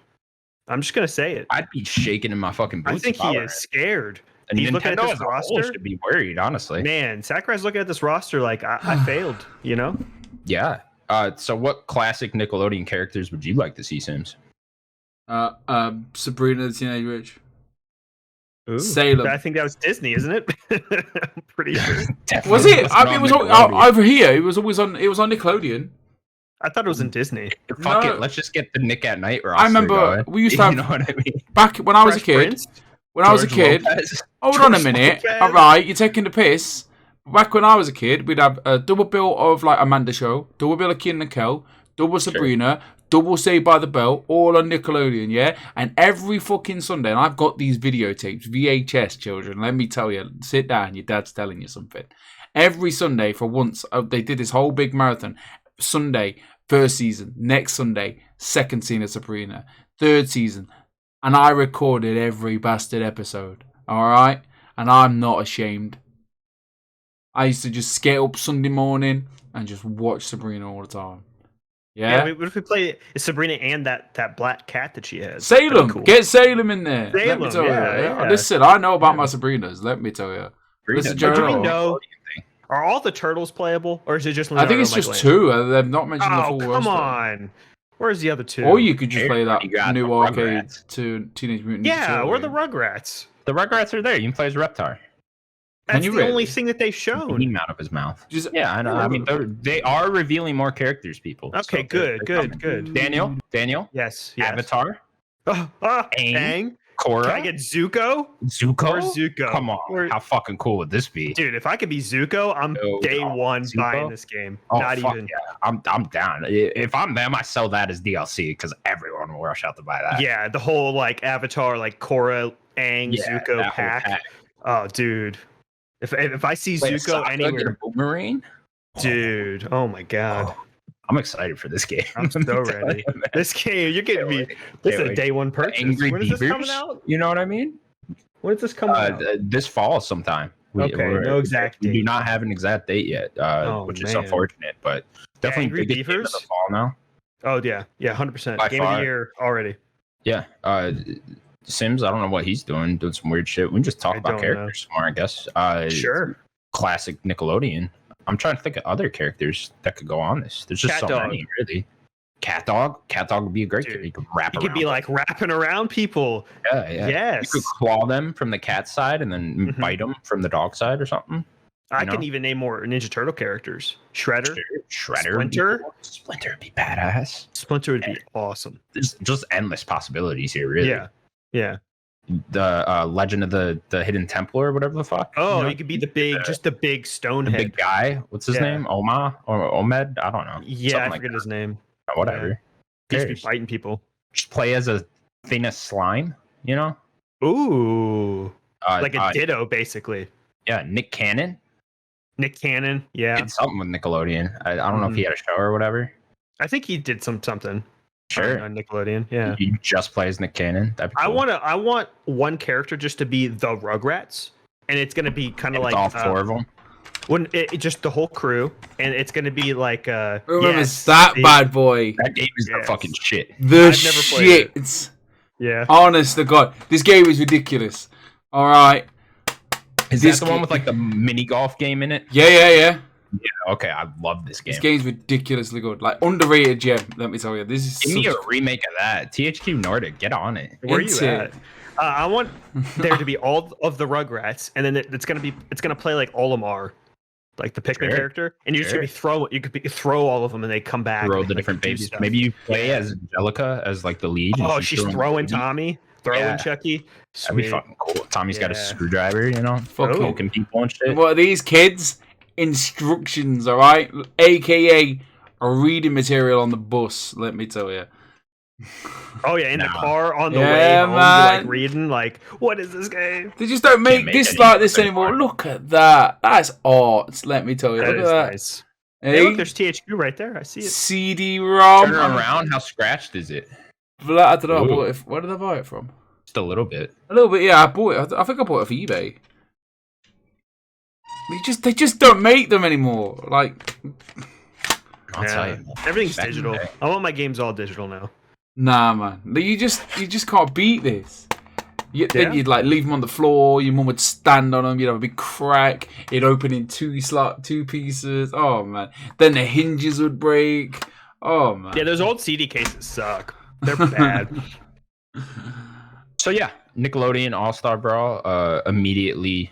I'm just gonna say it. I'd be shaking in my fucking boots. I think he is scared. And he's looking at this roster. Should be worried, honestly. Man, Sakurai's looking at this roster like I failed. Yeah. So, what classic Nickelodeon characters would you like to see, Sims? Sabrina the Teenage Witch. Ooh, Salem. I think that was Disney, isn't it? I'm pretty sure. Was it? I mean, it was over here. It was always on. It was on Nickelodeon. I thought it was in Disney. Fuck it. Let's just get the Nick at Night roster. I remember we used to have. You know what I mean? Back when I was a kid. When I was a kid. Hold on a minute. All right, you're taking the piss. Back when I was a kid, we'd have a double bill of like Amanda Show, double bill of Keenan and Kel, double Sabrina, double Saved by the Bell, all on Nickelodeon, yeah? And every fucking Sunday, and I've got these videotapes, VHS, children, let me tell you, sit down, your dad's telling you something. Every Sunday, for once, they did this whole big marathon. Sunday, first season, next Sunday, second season of Sabrina, third season, and I recorded every bastard episode, alright? And I'm not ashamed. I used to just get up Sunday morning and just watch Sabrina all the time. Yeah. What if we play Sabrina and that black cat that she has? Salem, Cool. get Salem in there. Salem, Let me tell you. yeah. Listen, I know about my Sabrinas. Let me tell you. Listen, Do we Joe. know? Are all the turtles playable, or is it just? I think it's just 2. They've not mentioned the full roster. roster. Come on. Where's the other 2? Or you could just play that new the arcade Rugrats. to Teenage Mutant Ninja Yeah, Turtles. we're the Rugrats. The Rugrats are there. You can play as Reptar. That's you the really? only thing that they've shown. Beam out of his mouth. Just- Yeah, I know. I mean, they are revealing more characters, people. Okay, So they're good. coming. Daniel, Yes. Avatar, Aang. Korra, Can I get Zuko? Zuko. Where's Zuko? Come on, how fucking cool would this be? Dude, if I could be Zuko, I'm No, day no. one Zuko? buying this game. Oh, Not fuck even. yeah. I'm down. If I'm them, I sell that as DLC because everyone will rush out to buy that. Yeah, the whole like Avatar, like Korra, Aang, Yeah, Zuko that whole pack. Oh, dude. If I see Wait, Zuko Sokka get a anywhere, boomerang? dude. Oh my god. Oh, I'm excited for this game. I'm so ready. This game, you're getting me. This is a day one purchase. Angry When is this coming Beavers? out? You know what I mean? When is this coming out? This fall sometime. Okay, no exact We do date. not have an exact date yet, which is man. unfortunate, but definitely Angry biggest game of Beavers? the fall now. Oh yeah, 100%. By Game of far. the year already. Yeah. Sims, I don't know what he's doing some weird shit. We can just talk I about don't characters more, I guess. Sure. Classic Nickelodeon. I'm trying to think of other characters that could go on this. There's just Cat so Dog. many, really. Cat Dog would be a great Dude, character. You could wrap You around could be like wrapping around people. yeah. You Yes. could claw them from the cat side and then Mhm. bite them from the dog side or something. I know? can even name more Ninja Turtle characters. Shredder. Shredder. Splinter? Splinter would be badass. Splinter would be awesome. There's just endless possibilities here, really. Yeah. Yeah. The Legend of the Hidden Templar or whatever the fuck. Oh, you know? you could be the big stone the head. big guy. What's his Yeah. name? Oma or Omed? I don't know. Yeah, Something I like forget his name. that. Whatever. He Who should be cares? fighting people. Just play as a famous slime, you know? Ooh. Like a uh, Ditto, basically. yeah, Nick Cannon. Nick Cannon. Yeah. Did something with Nickelodeon. I don't know if he had a show or whatever. I think he did something. Sure. On Nickelodeon. Yeah. You just play as Nick Cannon. That'd be cool. I want one character just to be the Rugrats, and it's gonna be kind of With like all 4 of them. when it just the whole crew, and it's gonna be like Remember yes, that the- bad boy? That game is the Yes. fucking shit. The I've never played it. shit. Yeah. Honest to God, this game is ridiculous. All right. Is This that the one ga- with like the mini golf game in it? Yeah. Okay, I love this game. This game's ridiculously good. Like underrated gem. Let me tell you, this is Give me such a remake of that. THQ Nordic, get on it. Where are you Into at? I want there to be all of the Rugrats, and then it's gonna play like Olimar, like the Pikmin Sure. character, and you're just gonna throw all of them, and they come back. Throw and, the like, different do babies. stuff. Maybe you play as Angelica as like the lead. and Oh, she's throwing babies. Tommy, throwing Yeah. Chucky. That'd be Sweet. fucking cool. Tommy's got a Yeah. screwdriver, you know, Fuck Oh. poking people and shit. What are these kids? Instructions, all right? AKA a reading material on the bus. Let me tell you. Oh yeah, in the Nah. car on the Yeah, way home, you're, man. like reading, like, what is this game? They just don't make make this any like this different anymore. anymore. Look at that. That's art. Let me tell you. That Look at is that. nice. Hey, Hey, look, there's THQ right there. I see it. CD-ROM. Turn it around. How scratched is it? I don't know. I Ooh. bought it. Where did I buy it from? Just a little bit. A little bit. Yeah, I bought it. I think I bought it off eBay. They just don't make them anymore. Like, I'll tell you. Everything's Back in the digital. day. I want my games all digital now. nah, man. You just can't beat this. Then Yeah. you'd like leave them on the floor. Your mum would stand on them. You'd have a big crack. It'd open in two pieces. Oh man. Then the hinges would break. Oh man. Yeah, those old CD cases suck. They're bad. So yeah, Nickelodeon All-Star Brawl, immediately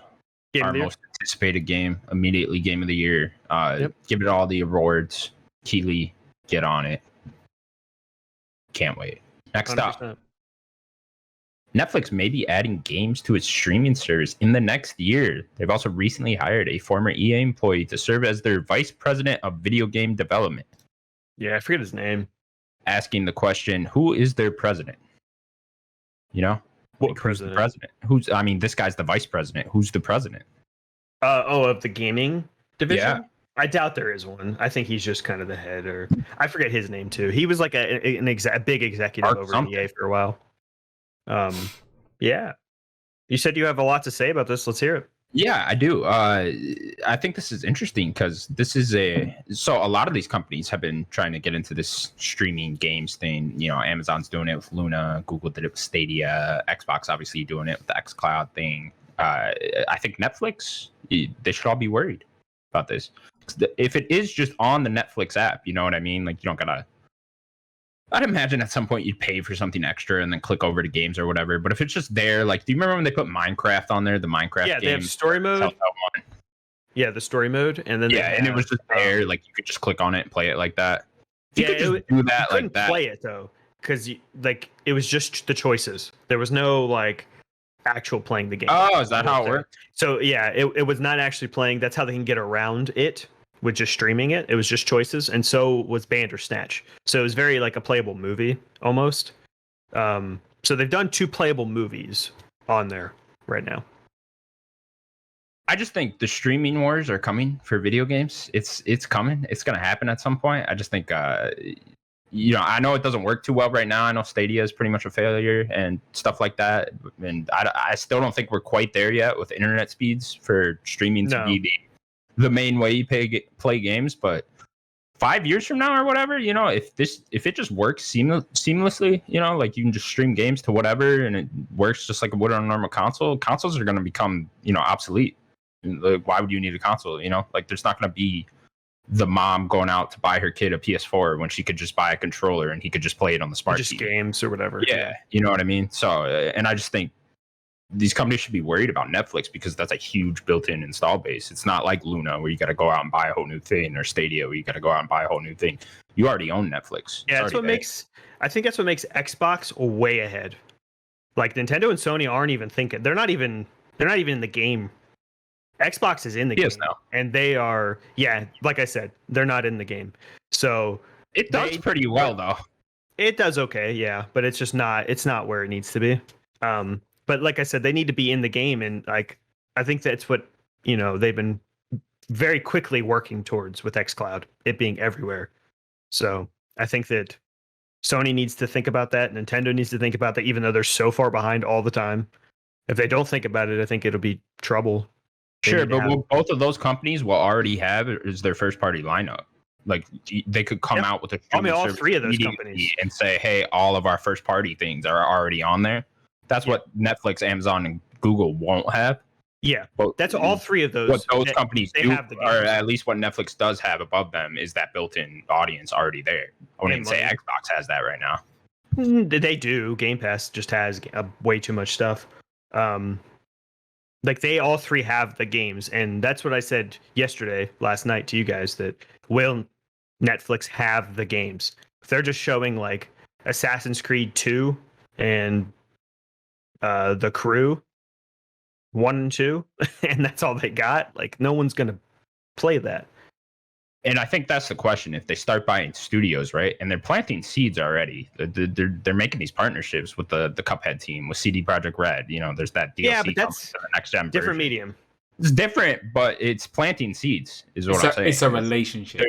Game our of the year. most anticipated game, immediately game of the year. Yep. Give it all the awards. Keeley, get on it. Can't wait. Next up, 100%. Netflix may be adding games to its streaming service in the next year. They've also recently hired a former EA employee to serve as their vice president of video game development, Yeah, I forget his name. asking the question, who is their president? You know? What Like, who's the president? I mean, this guy's the vice president. Who's the president? Of the gaming division? Yeah. I doubt there is one. I think he's just kind of the head, or I forget his name too. He was like a big executive Art over something. EA for a while. Yeah. You said you have a lot to say about this. Let's hear it. Yeah, I do. I think this is interesting because so a lot of these companies have been trying to get into this streaming games thing. You know, Amazon's doing it with Luna, Google did it with Stadia, Xbox obviously doing it with the xCloud thing. I think Netflix, they should all be worried about this. If it is just on the Netflix app, you know what I mean? Like, you don't gotta. I'd imagine at some point you'd pay for something extra and then click over to games or whatever. But if it's just there, like, do you remember when they put Minecraft on there? The Minecraft Yeah, game. they have story mode. Yeah, the story mode, and then And it was just there. Like, you could just click on it and play it like that. If you could just do that like that. Play it though, because like it was just the choices. There was no like actual playing the game. Oh, is that how it worked? So yeah, it was not actually playing. That's how they can get around it with just streaming it. It was just choices, and so was Bandersnatch. So it was very like a playable movie almost. So they've done 2 playable movies on there right now. I just think the streaming wars are coming for video games. It's coming. It's going to happen at some point. I just think, you know, I know it doesn't work too well right now. I know Stadia is pretty much a failure and stuff like that. And I still don't think we're quite there yet with internet speeds for streaming to be the main way you play games. But 5 years from now or whatever, you know, if it just works seamlessly, you know, like you can just stream games to whatever and it works just like it would on a normal console, consoles are going to become, you know, obsolete. Like, why would you need a console? You know, like there's not going to be the mom going out to buy her kid a PS4 when she could just buy a controller and he could just play it on the smart just TV. Games or whatever. Yeah, you know what I mean? So, and I just think these companies should be worried about Netflix because that's a huge built-in install base. It's not like Luna where you got to go out and buy a whole new thing, or Stadia where you got to go out and buy a whole new thing. You already own Netflix. Yeah, that's what makes. I think that's what makes Xbox way ahead. Like Nintendo and Sony aren't even thinking. They're not even in the game. Xbox is in the game now, and they are. Yeah, like I said, they're not in the game. So it does pretty well though. It does okay, yeah, but it's just not. It's not where it needs to be. But like I said, they need to be in the game, and like I think that's what, you know, they've been very quickly working towards with xCloud, it being everywhere. So I think that Sony needs to think about that. Nintendo needs to think about that, even though they're so far behind all the time. If they don't think about it, I think it'll be trouble. Sure, but what both of those companies will already have is their first party lineup. Like they could come out with a all 3 of those companies and say, "Hey, all of our first party things are already on there." That's what Netflix, Amazon, and Google won't have. Yeah, but that's all 3 of those. What those companies do, or at least what Netflix does have above them, is that built-in audience already there. I wouldn't even say Xbox has that right now. They do. Game Pass just has way too much stuff. Like they all 3 have the games, and that's what I said last night to you guys, that will Netflix have the games? If they're just showing like Assassin's Creed 2 and The Crew 1 and 2, and that's all they got, like no one's gonna play that. And I think that's the question. If they start buying studios, right, and they're planting seeds already, they're making these partnerships with the Cuphead team, with CD Projekt Red. You know, there's that DLC. Yeah, but that's for the next gen different version. Medium. It's different, but it's planting seeds, is what I'm saying. It's a relationship.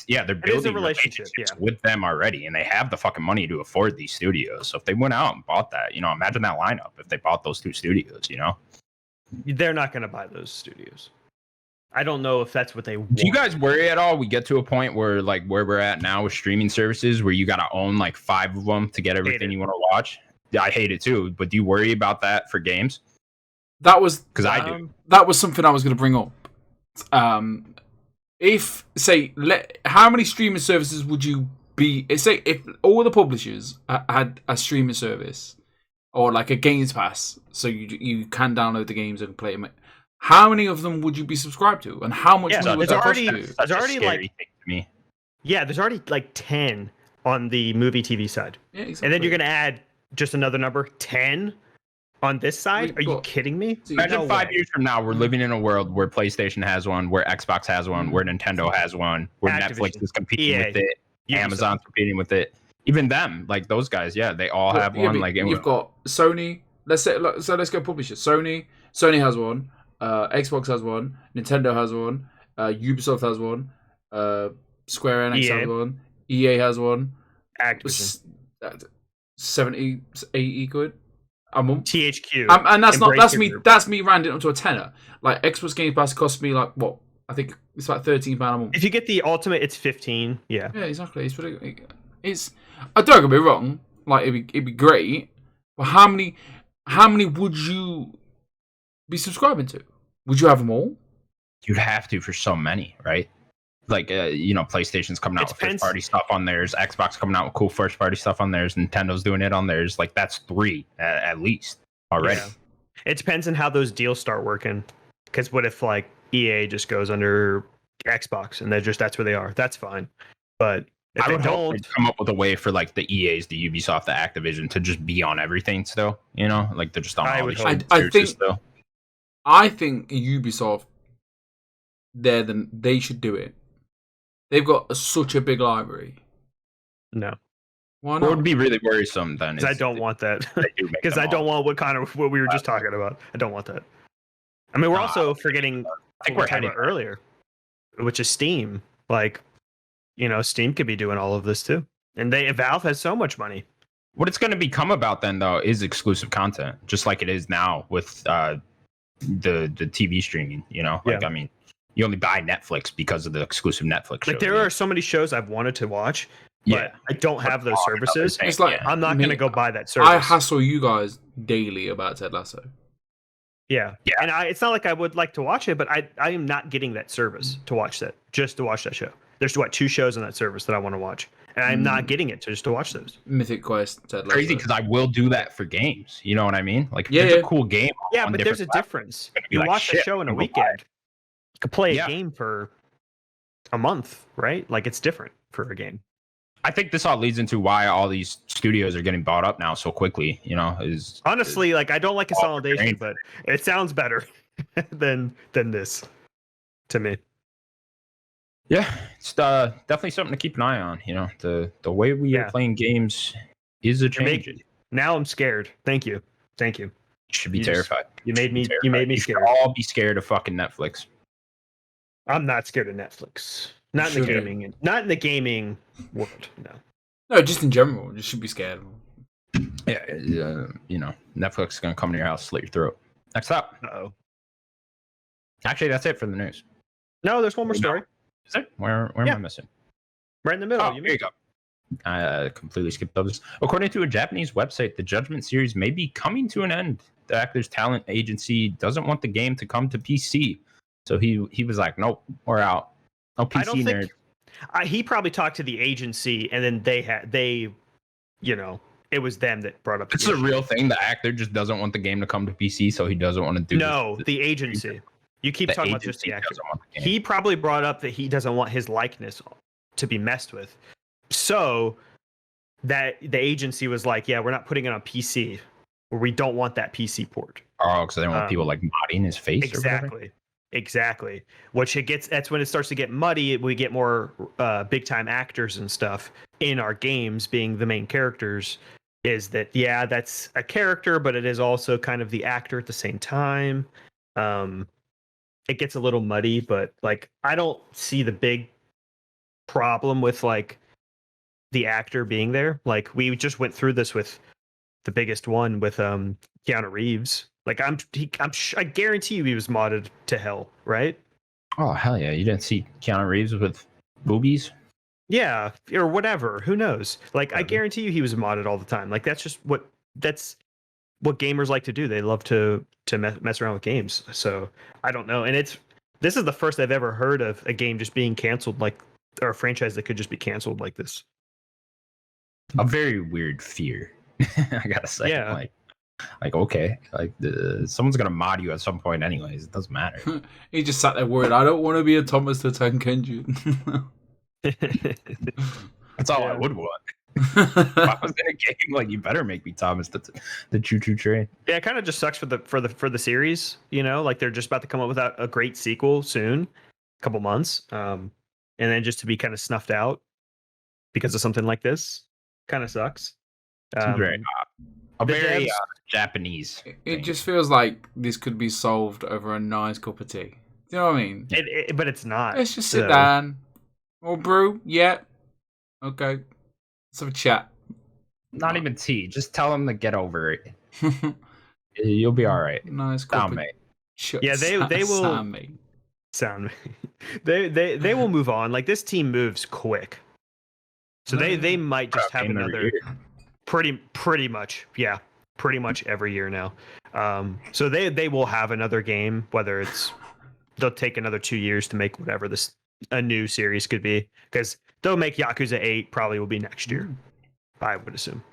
They're building a relationship with them already, and they have the fucking money to afford these studios. So if they went out and bought that, you know, imagine that lineup if they bought those 2 studios. You know, they're not going to buy those studios. I don't know if that's what they want. Do you guys worry at all? We get to a point where, like, where we're at now with streaming services, where you got to own like 5 of them to get everything you want to watch. I hate it too, but do you worry about that for games? That was because I do. That was something I was going to bring up. If how many streaming services would you be? Say if all the publishers had a streaming service or like a Games Pass, so you can download the games and play them. How many of them would you be subscribed to, and how much money would that cost you? There's already like there's already like 10 on the movie TV side. Yeah, exactly. And then you're gonna add just another number 10 on this side. Are you kidding me? Imagine 5 years from now, we're living in a world where PlayStation has one, where Xbox has one, where Nintendo has one, where Netflix is competing with it, Amazon's competing with it. Even them, like those guys, they all have one. Like you've got Sony. Let's go publishers. Sony has one. Xbox has one, Nintendo has one, Ubisoft has one, Square Enix has one, EA has one. Activision. 70, 80 quid. a month. THQ. And that's me. Group. That's me rounding up to a tenner. Like Xbox Game Pass cost me like what? I think it's like £13 a month. If you get the ultimate, it's 15. Yeah. Yeah, exactly. It's. I don't get me wrong. Like it'd be great. But how many would you be subscribing to? Would you have them all? You'd have to for so many, right? Like, PlayStation's coming out with first-party stuff on theirs. Xbox coming out with cool first-party stuff on theirs. Nintendo's doing it on theirs. Like, that's 3 at least already. Yeah. It depends on how those deals start working. Because what if, like, EA just goes under Xbox and that's where they are? That's fine. But if I would they hope don't... they'd come up with a way for, like, the EAs, the Ubisoft, the Activision to just be on everything still, Like, they're just on all these services still. I think Ubisoft, they should do it. They've got such a big library. No. Why not? What would be really worrisome then? Because I don't want that. Because I don't want what we were just talking about. I don't want that. I mean, we're also forgetting I think we're talking about earlier, which is Steam. Like, Steam could be doing all of this too. And Valve has so much money. What it's going to become about then, though, is exclusive content, just like it is now with the TV streaming. Like, I mean, you only buy Netflix because of the exclusive Netflix shows. Like, there are so many shows I've wanted to watch, but I don't have those services. It's like I'm not going to go buy that service. I hassle you guys daily about Ted Lasso. Yeah. And it's not like I would like to watch it, but I am not getting that service to watch that, just to watch that show. There's 2 shows on that service that I want to watch, and I'm not getting it just to watch those. Mythic Quest, Ted Lasso. Crazy because I will do that for games. You know what I mean? Like, there's a cool game. Yeah, but there's a difference. You watch a show in a weekend. You could play a game for a month, right? Like, it's different for a game. I think this all leads into why all these studios are getting bought up now so quickly. Honestly, like, I don't like consolidation, but it sounds better than this to me. Yeah, it's definitely something to keep an eye on. The way we are playing games is a change. Now I'm scared. Thank you. You should be terrified. You made me scared. All be scared of fucking Netflix. I'm not scared of Netflix. Not in the gaming world. No, just in general. You should be scared. Yeah, Netflix is gonna come to your house, slit your throat. Next up. Uh-oh. Actually, that's it for the news. No, there's one more story. Is it? Where am I missing? Right in the middle. Oh, here you go. I completely skipped those. According to a Japanese website, the Judgment series may be coming to an end. The actor's talent agency doesn't want the game to come to PC, so he was like, "Nope, we're out. No PC nerd." He probably talked to the agency, and then it was them that brought up. It's a real thing. The actor just doesn't want the game to come to PC, so he doesn't want to do. No, the agency. You keep talking about just the actor. He probably brought up that he doesn't want his likeness to be messed with. So that the agency was like, yeah, we're not putting it on PC, or we don't want that PC port. Oh, because they don't want people like modding his face. Exactly. That's when it starts to get muddy. We get more big time actors and stuff in our games being the main characters. Is that that's a character, but it is also kind of the actor at the same time. It gets a little muddy, but like I don't see the big problem with like the actor being there. Like we just went through this with the biggest one with Keanu Reeves. Like I guarantee you he was modded to hell, right? Oh hell yeah! You didn't see Keanu Reeves with boobies? Yeah, or whatever. Who knows? Like I guarantee you he was modded all the time. Like that's what gamers like to do. They love to mess around with games. So I don't know. And this is the first I've ever heard of a game just being canceled, like, or a franchise that could just be canceled like this. A very weird fear. I gotta say. Yeah. Like okay, like someone's gonna mod you at some point, anyways. It doesn't matter. He just sat there worried. I don't want to be a Thomas the Tank Engine. That's all I would want. If I was in a game, like you better make me Thomas the choo choo train. Yeah, it kind of just sucks for the series. Like they're just about to come up with a great sequel soon, a couple months, and then just to be kind of snuffed out because of something like this, kind of sucks. Very Japanese. It just feels like this could be solved over a nice cup of tea. Do you know what I mean? But it's not. Let's just sit down. Or brew. Yeah. Okay. Let's have a chat. Not even tea. Just tell them to get over it. You'll be all right. Nice. Sound mate. Yeah, they will sound. They will move on. Like this team moves quick, so they might just have another pretty much every year now. So they will have another game, whether it's they'll take another 2 years to make whatever a new series could be, because they'll make Yakuza 8 probably will be next year, I would assume.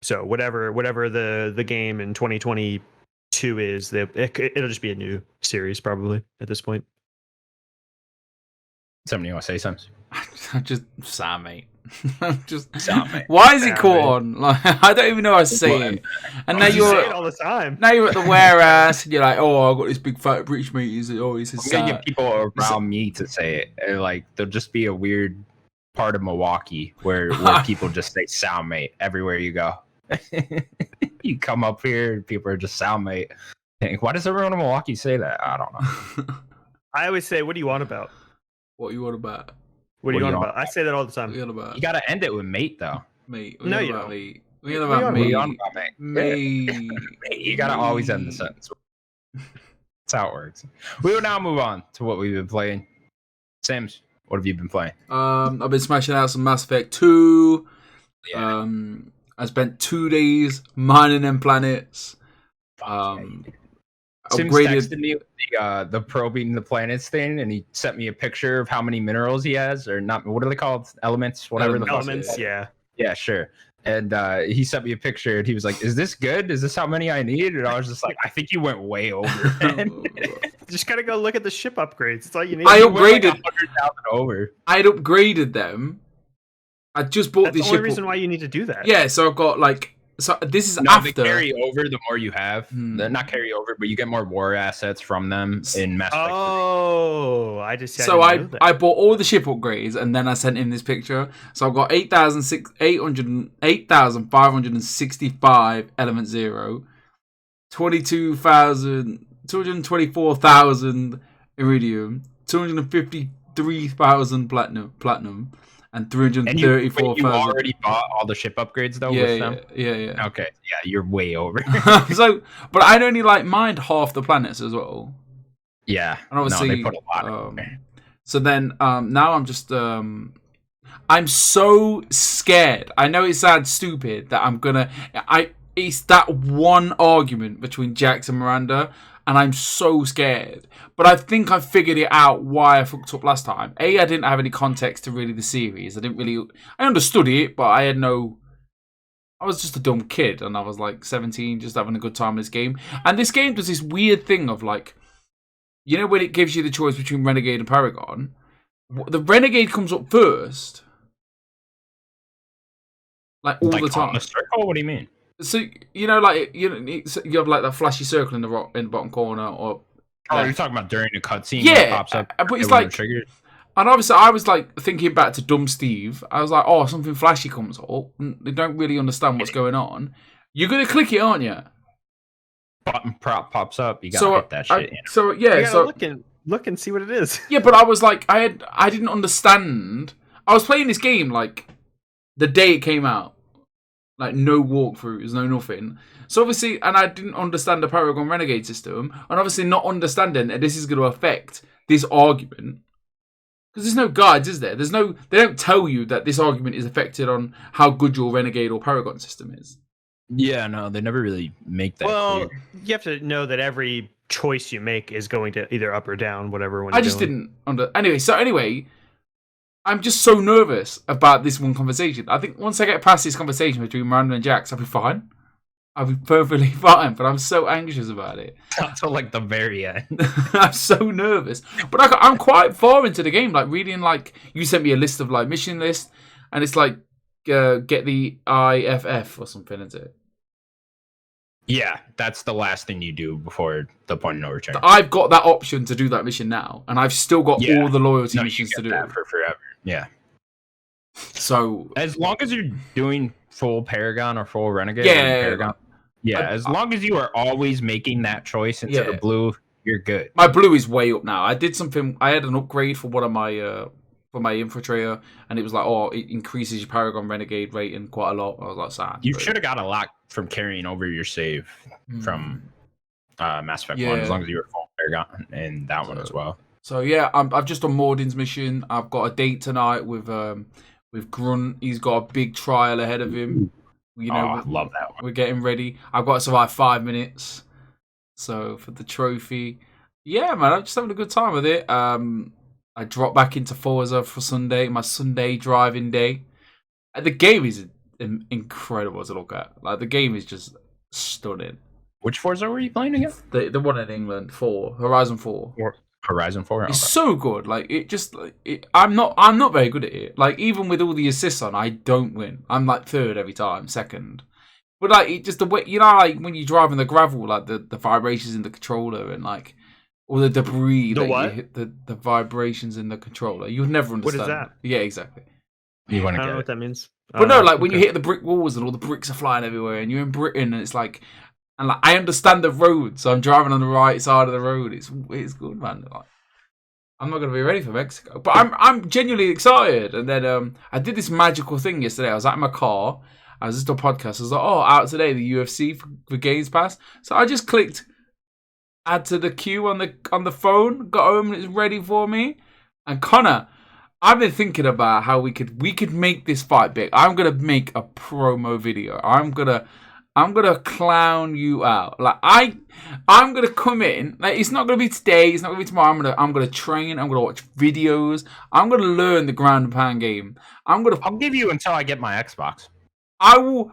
So whatever the game in 2022 is, it'll just be a new series probably at this point. Something you want to say, Sims? Just Sam, mate. Just Sam, mate. Why is he caught on? Like, I don't even know how to say it. And now you're say it all the time. Now you're at the whereas, and you're like, oh, I've got this big fat British mate. He's always I'm gonna get people around me to say it. And, like, there'll just be a weird part of Milwaukee where people just say sound mate everywhere you go. You come up here and people are just sound mate. Why does everyone in Milwaukee say that? I don't know. I always say, what do you want about? What you want about? What do you want about? I say that all the time. What you want about? You gotta end it with mate though. Mate. No, you don't. Mate. What you want about mate? Mate. You gotta always end the sentence. That's how it works. We will now move on to what we've been playing. Sims, what have you been playing? I've been smashing out some Mass Effect 2. Yeah. I spent 2 days mining them planets. Sims Upgraded. texted me the probing the planets thing, and he sent me a picture of how many minerals he has, or not. What are they called? Elements, whatever. Elements, yeah. Yeah, sure. And he sent me a picture, and he was like, "Is this good? Is this how many I need?" And I was just like, "I think you went way over." Just gotta go look at the ship upgrades. That's all you need. I upgraded. Like 100,000 over. I'd upgraded them. I just bought That's this the only ship. reason why you need to do that. Yeah, so I've got like. So this is No, after. they carry over the more you have. They're not carry over, but you get more war assets from them in Mass Effect. Oh, I bought all the ship upgrades and then I sent him this picture. So I've got 8,565 element 0, 224,000 iridium, 253,000 platinum. And 334,000. You already bought all the ship upgrades though with them? Yeah. Okay, yeah, you're way over. So, but I'd only like mined half the planets as well. Yeah, and obviously they put a lot in there. So then, now I'm just, I'm so scared. I know it sounds stupid that it's that one argument between Jax and Miranda, and I'm so scared. But I think I figured it out why I fucked up last time. I didn't have any context to really the series. I understood it, but I was just a dumb kid, and I was like 17, just having a good time in this game. And this game does this weird thing of like, you know, when it gives you the choice between Renegade and Paragon, the Renegade comes up first. Like all the time. On the circle? What do you mean? So you know, like you have like that flashy circle in the bottom corner, or you're talking about during the cutscene. Yeah, when it pops up, but it's like, and obviously I was like thinking back to Dumb Steve. I was like, oh, something flashy comes up. They don't really understand what's going on. You're gonna click it, aren't you? Button prop pops up. You gotta hit that shit. Look and see what it is. Yeah, but I was like, I didn't understand. I was playing this game like the day it came out. Like, no walkthroughs, no nothing. So, obviously, and I didn't understand the Paragon Renegade system, and obviously not understanding that this is going to affect this argument. Because there's no guides, is there? They don't tell you that this argument is affected on how good your Renegade or Paragon system is. Yeah, no, they never really make that clear. You have to know that every choice you make is going to either up or down, whatever. I just didn't Anyway, I'm just so nervous about this one conversation. I think once I get past this conversation between Miranda and Jax, I'll be fine. I'll be perfectly fine, but I'm so anxious about it. Until like the very end. I'm so nervous. But I'm quite far into the game, like reading, like, you sent me a list of like mission list, and it's like, get the IFF or something, isn't it? Yeah, that's the last thing you do before the point of no return. I've got that option to do that mission now, and I've still got all the loyalty missions to do. That for forever. Yeah. So as long as you're doing full Paragon or full Renegade, Paragon, as long as you are always making that choice instead of blue, you're good. My blue is way up now. I did something. I had an upgrade for one of my for my infiltrator, and it was like, oh, it increases your Paragon Renegade rating quite a lot. I was like, sad. You should have got a lot from carrying over your save from Mass Effect 1, as long as you were full Paragon and that one as well. So yeah, I've just done Mordin's mission. I've got a date tonight with Grunt. He's got a big trial ahead of him. You know, I love that one. We're getting ready. I've got to survive 5 minutes. So for the trophy, yeah, man, I'm just having a good time with it. I dropped back into Forza for Sunday, my Sunday driving day. The game is incredible to look at. Like, the game is just stunning. Which Forza were you playing again? The one in England, Horizon 4. Horizon 4. It's so good. Like, it just, I'm not very good at it. Like, even with all the assists on, I don't win. I'm like third every time, second. But like, it just the way, you know, like when you drive in the gravel, like the vibrations in the controller and like all the debris that you hit, the vibrations in the controller. You would never understand. What is that? Yeah, exactly. You want to I don't get know it. what that means. But no, like when you hit the brick walls and all the bricks are flying everywhere, and you're in Britain, and it's like, and like I understand the road, so I'm driving on the right side of the road. It's good, man. Like, I'm not gonna be ready for Mexico, but I'm genuinely excited. And then I did this magical thing yesterday. I was in my car. I was just on a podcast. I was like, oh, out today, the UFC for Games Pass. So I just clicked add to the queue on the phone, got home, and it's ready for me. And Connor, I've been thinking about how we could make this fight big. I'm gonna make a promo video. I'm gonna clown you out. Like I'm gonna come in. Like, it's not gonna be today. It's not gonna be tomorrow. I'm gonna train. I'm gonna watch videos. I'm gonna learn the ground and pound game. I'll give you until I get my Xbox. I will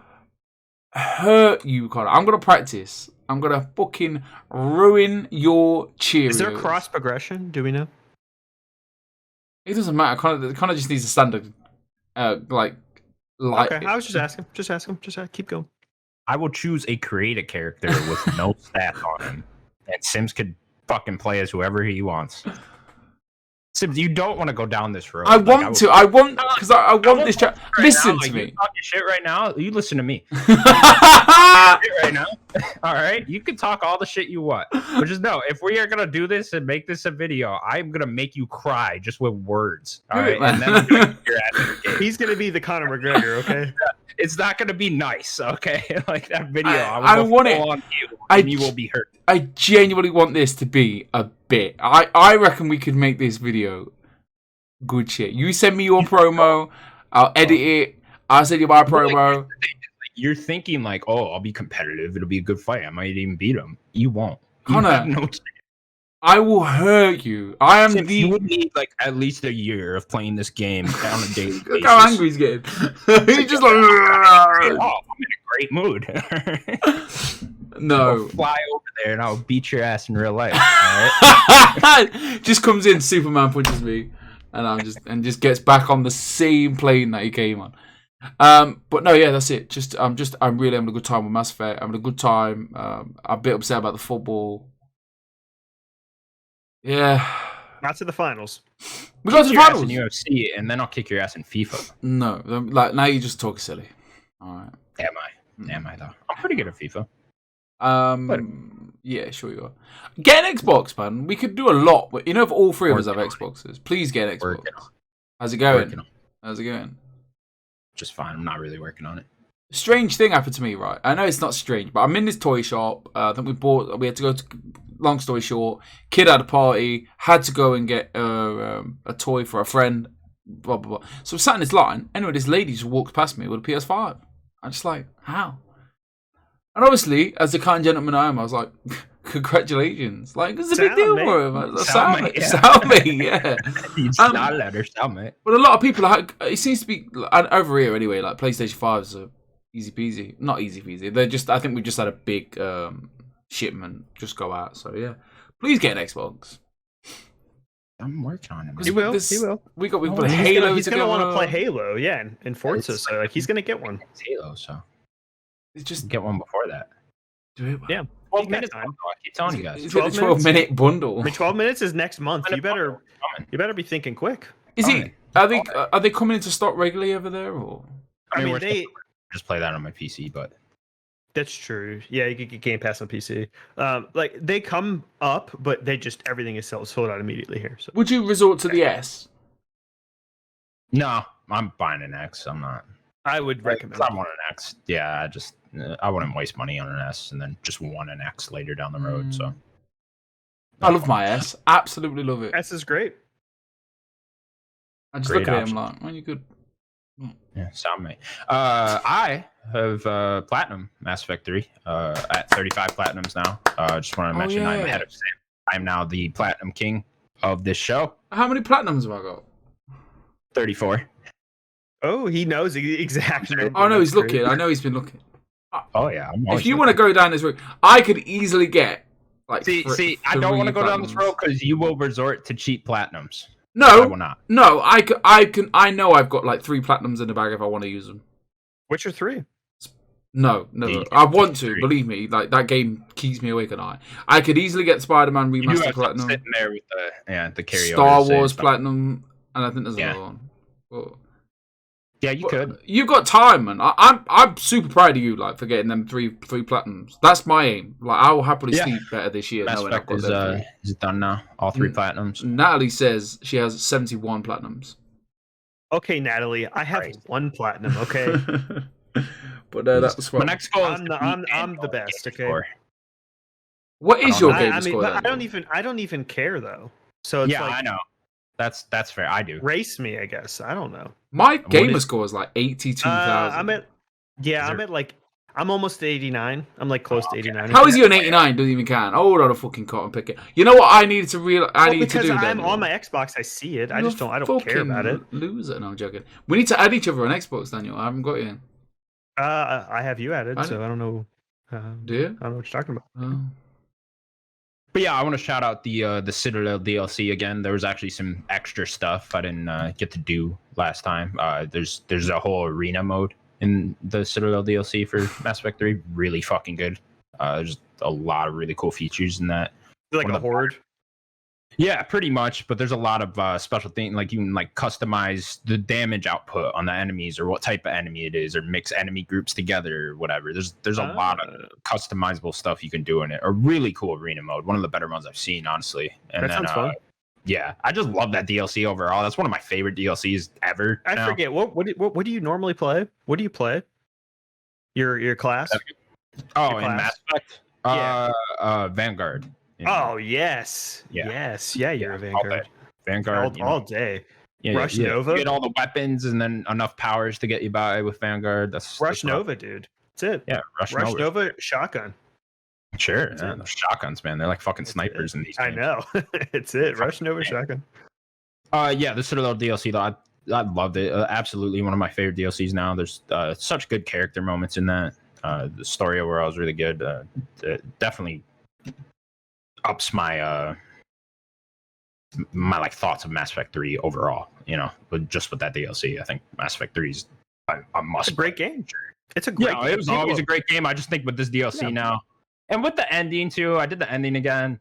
hurt you, Connor. I'm gonna practice. I'm gonna fucking ruin your Cheerios. Is there cross progression? Do we know? It doesn't matter. Connor just needs a standard, like. Okay, I was just asking. Just keep going. I will choose a creative character with no stats on him, and Sims could fucking play as whoever he wants. Sims, you don't want to go down this road. I want because I want this chat. Listen to me. You talking shit right now. You listen to me. Right now. All right, you can talk all the shit you want, but just know if we are gonna do this and make this a video, I'm gonna make you cry just with words. All right, and then I'm gonna kick your ass in the game. He's gonna be the Conor McGregor, okay? It's not gonna be nice, okay? Like that video, I want it. On you, and you will be hurt. I genuinely want this to be a bit. I reckon we could make this video good shit. You send me your promo, I'll edit it. I'll send you my promo. You're thinking like, oh, I'll be competitive. It'll be a good fight. I might even beat him. You won't. Connor, I will hurt you. I am Tim, you would need like at least a year of playing this game on a daily basis. Look how angry he's getting. He's just like, oh, I'm in a great mood. No. I'll fly over there and I'll beat your ass in real life. All right? Just comes in, Superman punches me, and just gets back on the same plane that he came on. But no, yeah, that's it. I'm really having a good time with Mass Effect. I'm having a good time. I'm a bit upset about the football. Yeah. Not to the finals. We got to the finals in UFC, and then I'll kick your ass in FIFA. No, like now you just talk silly. All right. Am I though? I'm pretty good at FIFA. Yeah, sure you are. Get an Xbox, man. We could do a lot. But if all three of us have Xboxes, please get an Xbox. How's it going? How's it going? Just fine. I'm not really working on it. Strange thing happened to me, right? I know it's not strange, but I'm in this toy shop. I think we had to go to. Long story short, kid had a party, had to go and get a toy for a friend. Blah blah blah. So I'm sat in this line. Anyway, this lady just walked past me with a PS5. I'm just like, how? And obviously, as the kind gentleman I am, I was like, congratulations. Like, it's a big deal for him. Sound mate, yeah. You just not let her sound mate. But a lot of people, it seems to be, over here anyway, like PlayStation 5s are easy peasy. Not easy peasy. They're just, I think we just had a big shipment just go out. So, yeah. Please get an Xbox. I'm working on it. He will. We got Halo. He's gonna want to play Halo, yeah, in Forza. So like he's gonna get one. It's Halo, so it's just get one before that. Yeah, 12 minutes. I keep telling you guys. It's a 12-minute bundle. I mean, 12 minutes is next month. You better be thinking quick. Is he? Are they coming into stock regularly over there, or? I mean, they just play that on my PC, but. That's true. Yeah, you could get Game Pass on PC. Like they come up, but everything is sold out immediately here. So. Would you resort to the S? No, I'm buying an X. I'm not. I would recommend. I want an X. Yeah, I wouldn't waste money on an S and then just want an X later down the road. So I love my S. Absolutely love it. S is great. I just Great look at option. him like, oh, you're good. Yeah, sound mate. I have platinum Mass Effect 3 at 35 platinums now. Just want to mention I'm ahead of Sam. I'm now the platinum king of this show. How many platinums have I got? 34. Oh, he knows the exact number. Oh no, he's That's great. looking. I know he's been looking. Oh yeah. If you want to go down this road, I could easily get like. See, I don't want to go down this road because you will resort to cheap platinums. I will not. No, I can. I know I've got like 3 platinums in the bag if I want to use them. Witcher 3. No. I want to. Believe me, like that game keeps me awake at night. I could easily get Spider-Man Remastered Platinum. Sitting there with the carryover. Star Wars Platinum, and I think there's another one. But, yeah, you could. You've got time, man. I'm super proud of you, like for getting them three platinums. That's my aim. Like I will happily sleep better this year. Mass Effect is done now. All 3 platinums. Natalie says she has 71 platinums. Okay, Natalie, I have 1 platinum. Okay, but that's my next goal. I'm the best. Okay. What is your game score? But I don't even care though. So it's I know. That's fair. I do. Race me, I guess. I don't know. My gamer score is like 82,000. I'm almost to 89. I'm like close to 89. How is you an 89? Don't even count. Hold on a fucking cotton picket. You know what I needed to because I'm on my Xbox. I see it. I don't care about it. Loser. No, I'm joking. We need to add each other on Xbox, Daniel. I haven't got you in. I have you added, so I don't know. Do you? I don't know what you're talking about. Oh. But yeah, I want to shout out the Citadel DLC again. There was actually some extra stuff I didn't get to do last time. There's a whole arena mode in the Citadel DLC for Mass Effect 3. Really fucking good. There's a lot of really cool features in that. Like a horde? Yeah, pretty much. But there's a lot of special things, like you can like customize the damage output on the enemies or what type of enemy it is, or mix enemy groups together or whatever. There's a lot of customizable stuff you can do in it. A really cool arena mode, one of the better ones I've seen, honestly. And that sounds fun. Yeah, I just love that DLC overall. That's one of my favorite DLCs ever. I forget what do you normally play? What do you play? Your class? Oh, in Mass Effect? Vanguard. Oh yes, yes, yeah. You're a Vanguard. Vanguard all day. Yeah, Rush Nova. You get all the weapons and then enough powers to get you by with Vanguard. That's Nova, dude. That's it. Yeah, Rush Nova shotgun. Sure, yeah, the shotguns, man. They're like fucking snipers in these games. I know. It's it. Rush Nova shotgun. Yeah, the Citadel DLC though, I loved it. Absolutely one of my favorite DLCs now. There's such good character moments in that. The story overall is really good. Definitely ups my my like thoughts of Mass Effect 3 overall, you know, but just with that DLC, I think Mass Effect 3 is a must. It's a great game. It's a great game. It was always a great game. I just think with this DLC now, and with the ending too, I did the ending again.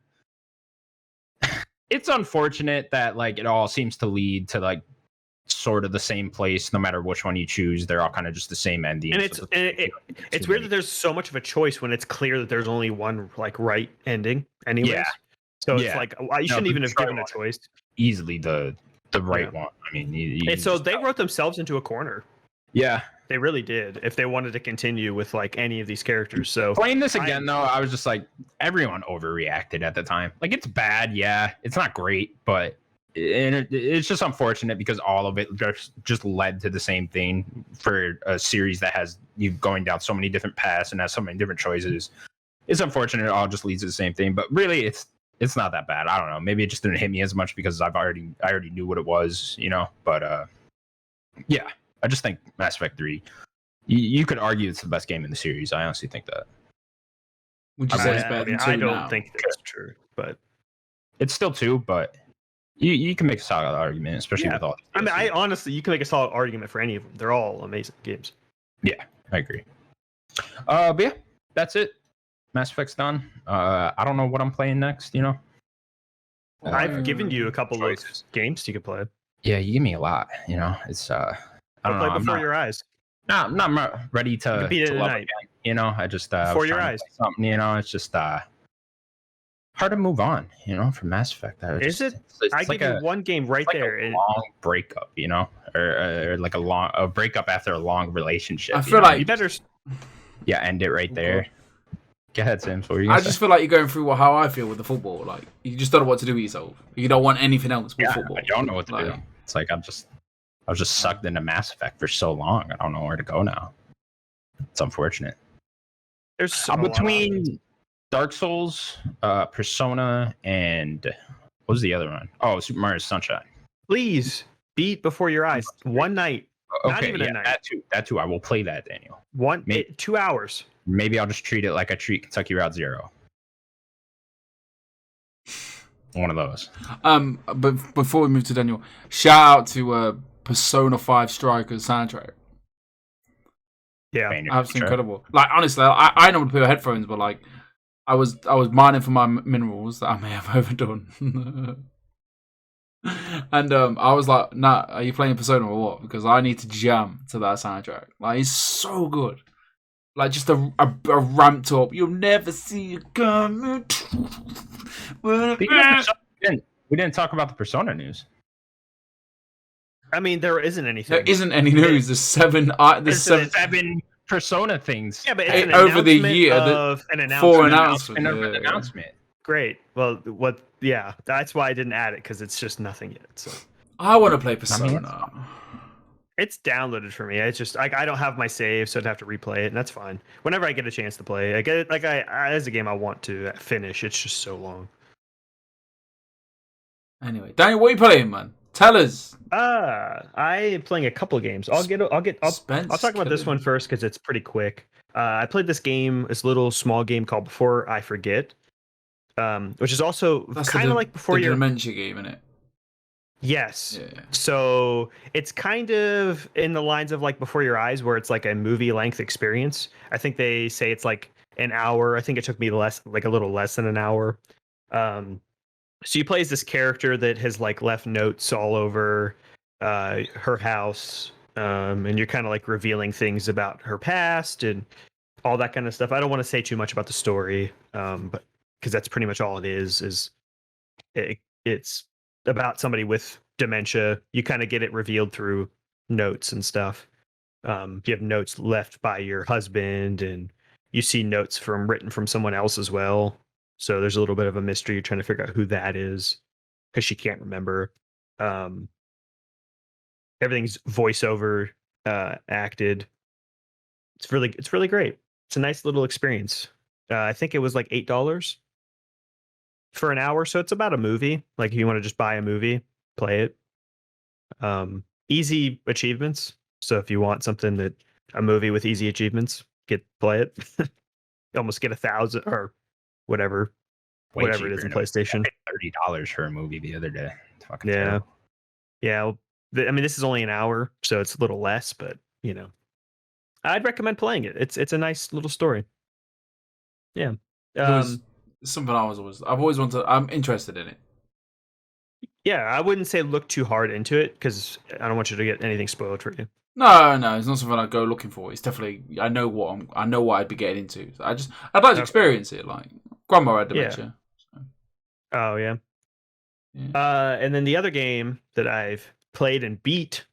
It's unfortunate that like it all seems to lead to like sort of the same place no matter which one you choose. They're all kind of just the same ending. And it's weird that there's so much of a choice when it's clear that there's only one like right ending anyways. Yeah. So it's like you shouldn't even have given a choice. Easily the right one. I mean, so they wrote themselves into a corner. Yeah. They really did. If they wanted to continue with like any of these characters, so playing this again though, I was just like, everyone overreacted at the time. Like it's bad, yeah, it's not great, but it's just unfortunate because all of it just led to the same thing for a series that has you going down so many different paths and has so many different choices. It's unfortunate it all just leads to the same thing, but really it's not that bad. I don't know. Maybe it just didn't hit me as much because I already knew what it was, you know. But yeah. I just think Mass Effect 3, you could argue it's the best game in the series. I honestly think that. Would you say it's better than 2 I don't now? think that's true, but it's still 2, but you can make a solid argument, especially with all. I mean, you can make a solid argument for any of them. They're all amazing games. Yeah, I agree. But yeah, that's it. Mass Effect's done. I don't know what I'm playing next, you know? I've given you a couple of games you could play. Yeah, you give me a lot, you know? It's I don't know. Play before your eyes. No, I'm not ready to beat it love tonight. Again, you know, I just before your eyes. Something, you know, it's just hard to move on, from Mass Effect. Is it? I give you one game right there. A long breakup, or like a breakup after a long relationship. I feel like you better. Yeah, end it right there. Go ahead, Sam. What were you I gonna just say? feel like you're going through how I feel with the football. Like you just don't know what to do with yourself. You don't want anything else but football. I don't know what to do. It's like I was just sucked into Mass Effect for so long. I don't know where to go now. It's unfortunate. There's I'm between Dark Souls, Persona, and what was the other one? Oh, Super Mario Sunshine. Please beat Before Your Eyes. One night. Okay, Not even a night. That too. I will play that, Daniel. 2 hours. Maybe I'll just treat it like I treat Kentucky Route Zero. One of those. But before we move to Daniel, shout out to Persona 5 Strikers soundtrack. Yeah, absolutely incredible. Like honestly, I normally put headphones, but like I was mining for my minerals that I may have overdone. And I was like, nah, are you playing Persona or what? Because I need to jam to that soundtrack. Like it's so good. Like just a ramped up. You'll never see it coming. We didn't talk about the Persona news. I mean, there isn't anything. There isn't any news. There's seven. There's seven Persona things. Yeah, but it's an over the year. Of an announcement. Four announcement. An announcement. Great. Well, yeah, that's why I didn't add it because it's just nothing yet. So I want to play Persona. It's downloaded for me. It's just I don't have my save, so I'd have to replay it, and that's fine. Whenever I get a chance to play, I get it. Like as a game I want to finish. It's just so long. Anyway, Daniel, what are you playing, man? Tell us. I am playing a couple of games. I'll talk about this one first because it's pretty quick. I played this little small game called Before I Forget, which is also kind of like Before Your dementia game, isn't it? Yes. Yeah. So it's kind of in the lines of like Before Your Eyes, where it's like a movie length experience. I think they say it's like an hour. I think it took me a little less than an hour. So you play as this character that has like left notes all over her house, and you're kind of like revealing things about her past and all that kind of stuff. I don't want to say too much about the story, but because that's pretty much all it is it's about somebody with dementia. You kind of get it revealed through notes and stuff. You have notes left by your husband, and you see notes written from someone else as well. So there's a little bit of a mystery. You're trying to figure out who that is because she can't remember. Everything's voiceover acted. It's really great. It's a nice little experience. I think it was like $8 for an hour, so it's about a movie. Like if you want to just buy a movie, play it. Easy achievements. So if you want a movie with easy achievements, play it. You almost get 1,000 or whatever it is in PlayStation. $30 for a movie the other day. Yeah. Well, I mean, this is only an hour, so it's a little less, but I'd recommend playing it. It's a nice little story. Yeah. Something I've always wanted. I'm interested in it. Yeah, I wouldn't say look too hard into it because I don't want you to get anything spoiled for you. No, it's not something I go looking for. It's definitely I know what I'd be getting into. So I'd like to experience it. Like Grandma had dementia. Yeah. So. Oh yeah. And then the other game that I've played and beat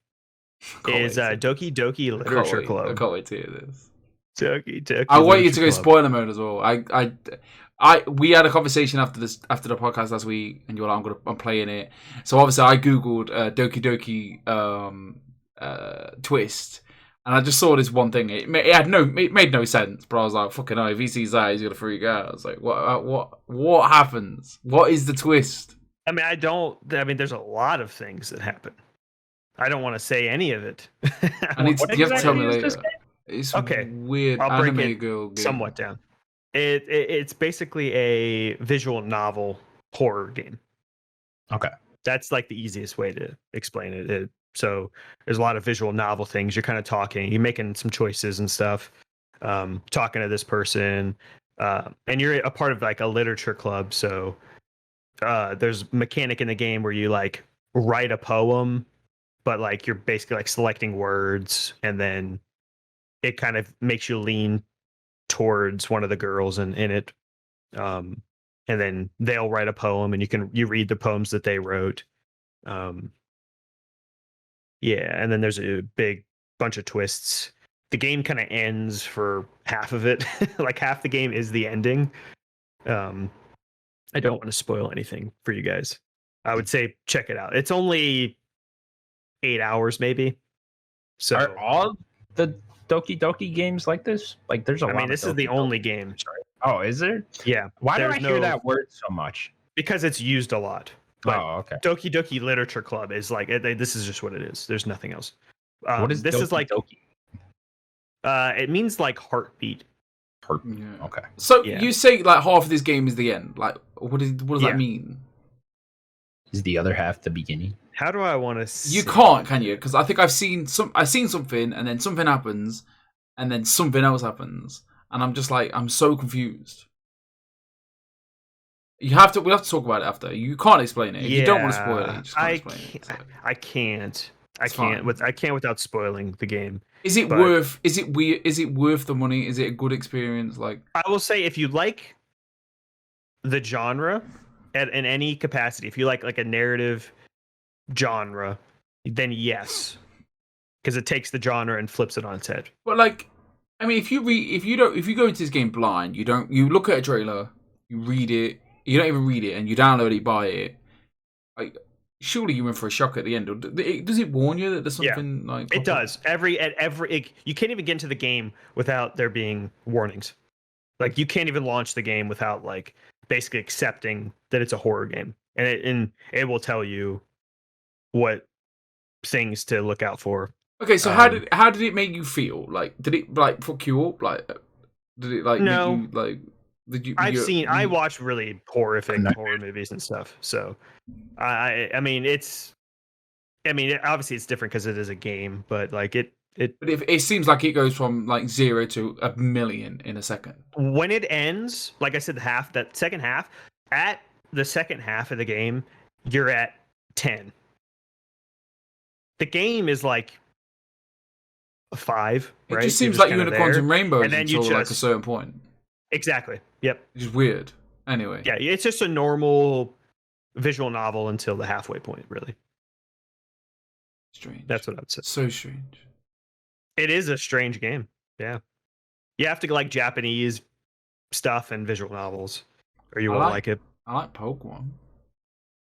is Doki Doki Literature Club. I can't wait to hear this. Doki. I want you to go spoiler mode as well. We had a conversation after the podcast last week, and you were like, I'm playing it. So obviously I googled Doki Doki twist, and I just saw this one thing. It made no sense, but I was like, fucking hell, if he sees that, he's gonna freak out. I was like, what happens? What is the twist? I mean, there's a lot of things that happen. I don't want to say any of it. You have to tell me later. It's okay. Weird. I'll break it game. Somewhat down. It's basically a visual novel horror game. Okay. That's like the easiest way to explain it. So there's a lot of visual novel things. You're kind of talking, you're making some choices and stuff, talking to this person, and you're a part of like a literature club. So there's a mechanic in the game where you like write a poem, but like you're basically like selecting words, and then it kind of makes you lean towards one of the girls in it. And and then they'll write a poem, and you read the poems that they wrote. Yeah, and then there's a big bunch of twists. The game kind of ends for half of it. Like half the game is the ending. I don't want to spoil anything for you guys. I would say check it out. It's only 8 hours, maybe. So Are all the Doki Doki games like this? Like, there's a lot. I mean, this is the only game. Oh, is there? Yeah. Why do I hear that word so much? Because it's used a lot. But oh, okay. Doki Doki Literature Club is like this is just what it is. There's nothing else. What is this? Doki Is like Doki? It means like heartbeat. Yeah. Okay. So Yeah. you say like half of this game is the end. Like, what does Yeah. that mean? Is the other half the beginning? How do I want to? You can't, can you? Because I think I've seen something, and then something happens, and then something else happens, and I'm just like, I'm so confused. We have to talk about it after. You can't explain it. If you don't want to spoil it, you just can't explain it. So. I can't. I It's can't. fine. I can't without spoiling the game. Is it But- worth? Is it weird? Is it worth the money? Is it a good experience? Like, I will say, if you like the genre in any capacity, if you like a narrative genre, then yes, because it takes the genre and flips it on its head. but like, I mean, if you go into this game blind, you look at a trailer, you read it, you don't even read it, and you download it, buy it. Like, surely you're in for a shock at the end. Or does it warn you that there's something like? It does. You can't even get into the game without there being warnings. Like, you can't even launch the game without like basically accepting that it's a horror game, and it will tell you what things to look out for. Okay, so how did it make you feel? Like, did it like fuck you up? Like, did it like No. make you like? Did you? I watch really horrific horror movies and stuff. So, I mean, obviously it's different because it is a game, but like it But it seems like it goes from like 0 to 1,000,000 in a second. when it ends, like I said, that second half, at the second half of the game, you're at 10. The game is like a 5, It right? just seems You're like you're in a kinda quantum there. rainbow and then you until like a just- certain point. Exactly. Yep. Which is weird. Anyway. Yeah, it's just a normal visual novel until the halfway point, really. Strange. That's what I would say. So strange. It is a strange game. Yeah. You have to like Japanese stuff and visual novels, or you I won't like- like it. I like Pokemon.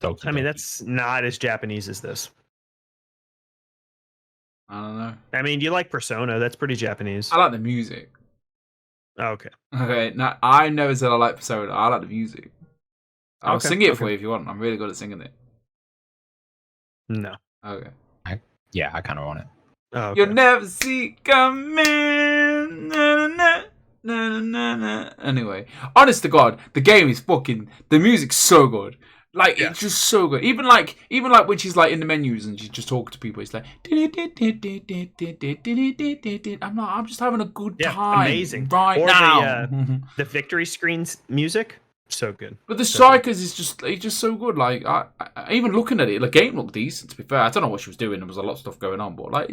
Doki I mean, Doki. that's not as Japanese as this. I don't know. I mean, you like Persona. That's pretty Japanese. I like the music. Oh, okay. Okay, now I never said I like Persona. I like the music. I'll Okay, sing it okay. for you if you want. I'm really good at singing it. No. Okay. Yeah, I kind of want it. Oh, okay. You'll never see coming. Na, na, na, na, na, na. Anyway, honest to God, the game is fucking. The music's so good. Like, Yeah. it's just so good. Even like when she's like in the menus and she's just talking to people, it's like I'm just having a good Yeah, time. amazing. Right Or now. The victory screens music, so good. But the So good. Strikers is just so good. Like I even looking at it, the game looked decent. To be fair, I don't know what she was doing. There was a lot of stuff going on, but like,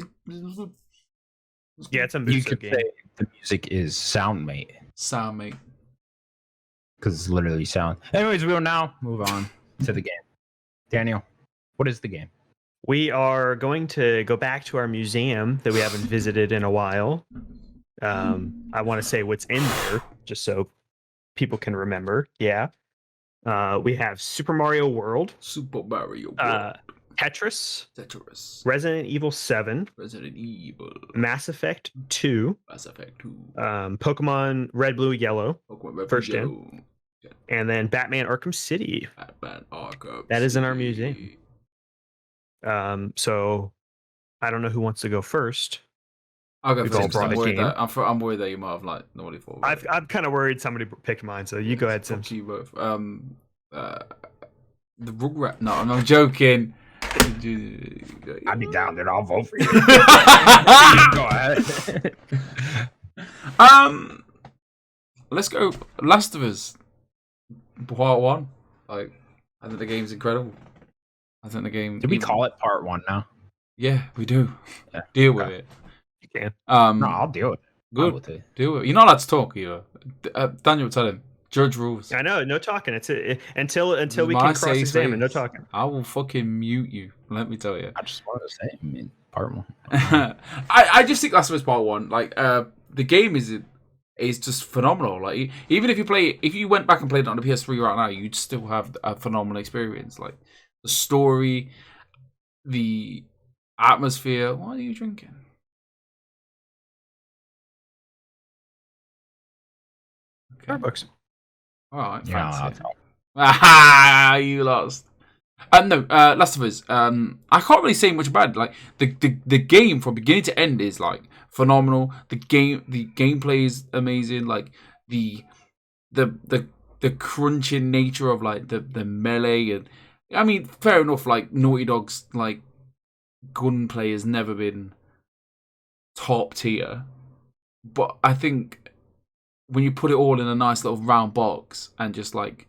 Yeah, it's a You Muso could game. say the music is soundmate sound mate. because it's literally sound. Anyways, we will now move on to the game. Daniel, what is the game? We are going to go back to our museum that we haven't visited in a while. I want to say what's in there, just so people can remember. Yeah. We have Super Mario World, Super Mario World. Tetris, Tetris. Resident Evil 7, Resident Evil. Mass Effect 2, Mass Effect 2. Pokemon Red, Blue, Yellow, Pokemon Red first Yellow. and then Batman Arkham City. Batman Arkham That is in our City. museum. So I don't know who wants to go first. I'll go We've first. all brought I'm a worried game. that I'm worried that you might have like nobody for. I'm kind of worried somebody picked mine, so you go ahead, Fuck Sims. you both. The Rugrat. No, I'm not joking. I'd be down there. I'll vote for you. Go ahead. Let's go. Last of Us, Part 1. Like, I think the game's incredible. I think the game. Did we call it part 1 now? Yeah, we do. Yeah, Deal with okay. it. You can. No, I'll deal with it. Good. With it. Deal with it. You're not allowed to talk either. Daniel, tell him. Judge rules. I know, no talking. Until we can cross-examine, no talking. I will fucking mute you. Let me tell you. I just wanted to say, I mean, part one. I just think Last of Us Part One, like the game is just phenomenal. Like even if you went back and played it on the PS3 right now, you'd still have a phenomenal experience. Like the story, the atmosphere. What are you drinking? Okay. Starbucks. All right, Yeah, fancy. You lost. No, Last of Us. I can't really say much about it. Like the game from beginning to end is like phenomenal. The gameplay is amazing. Like the crunching nature of like the melee, and I mean, fair enough. Like Naughty Dog's like gunplay has never been top tier, but I think when you put it all in a nice little round box and just like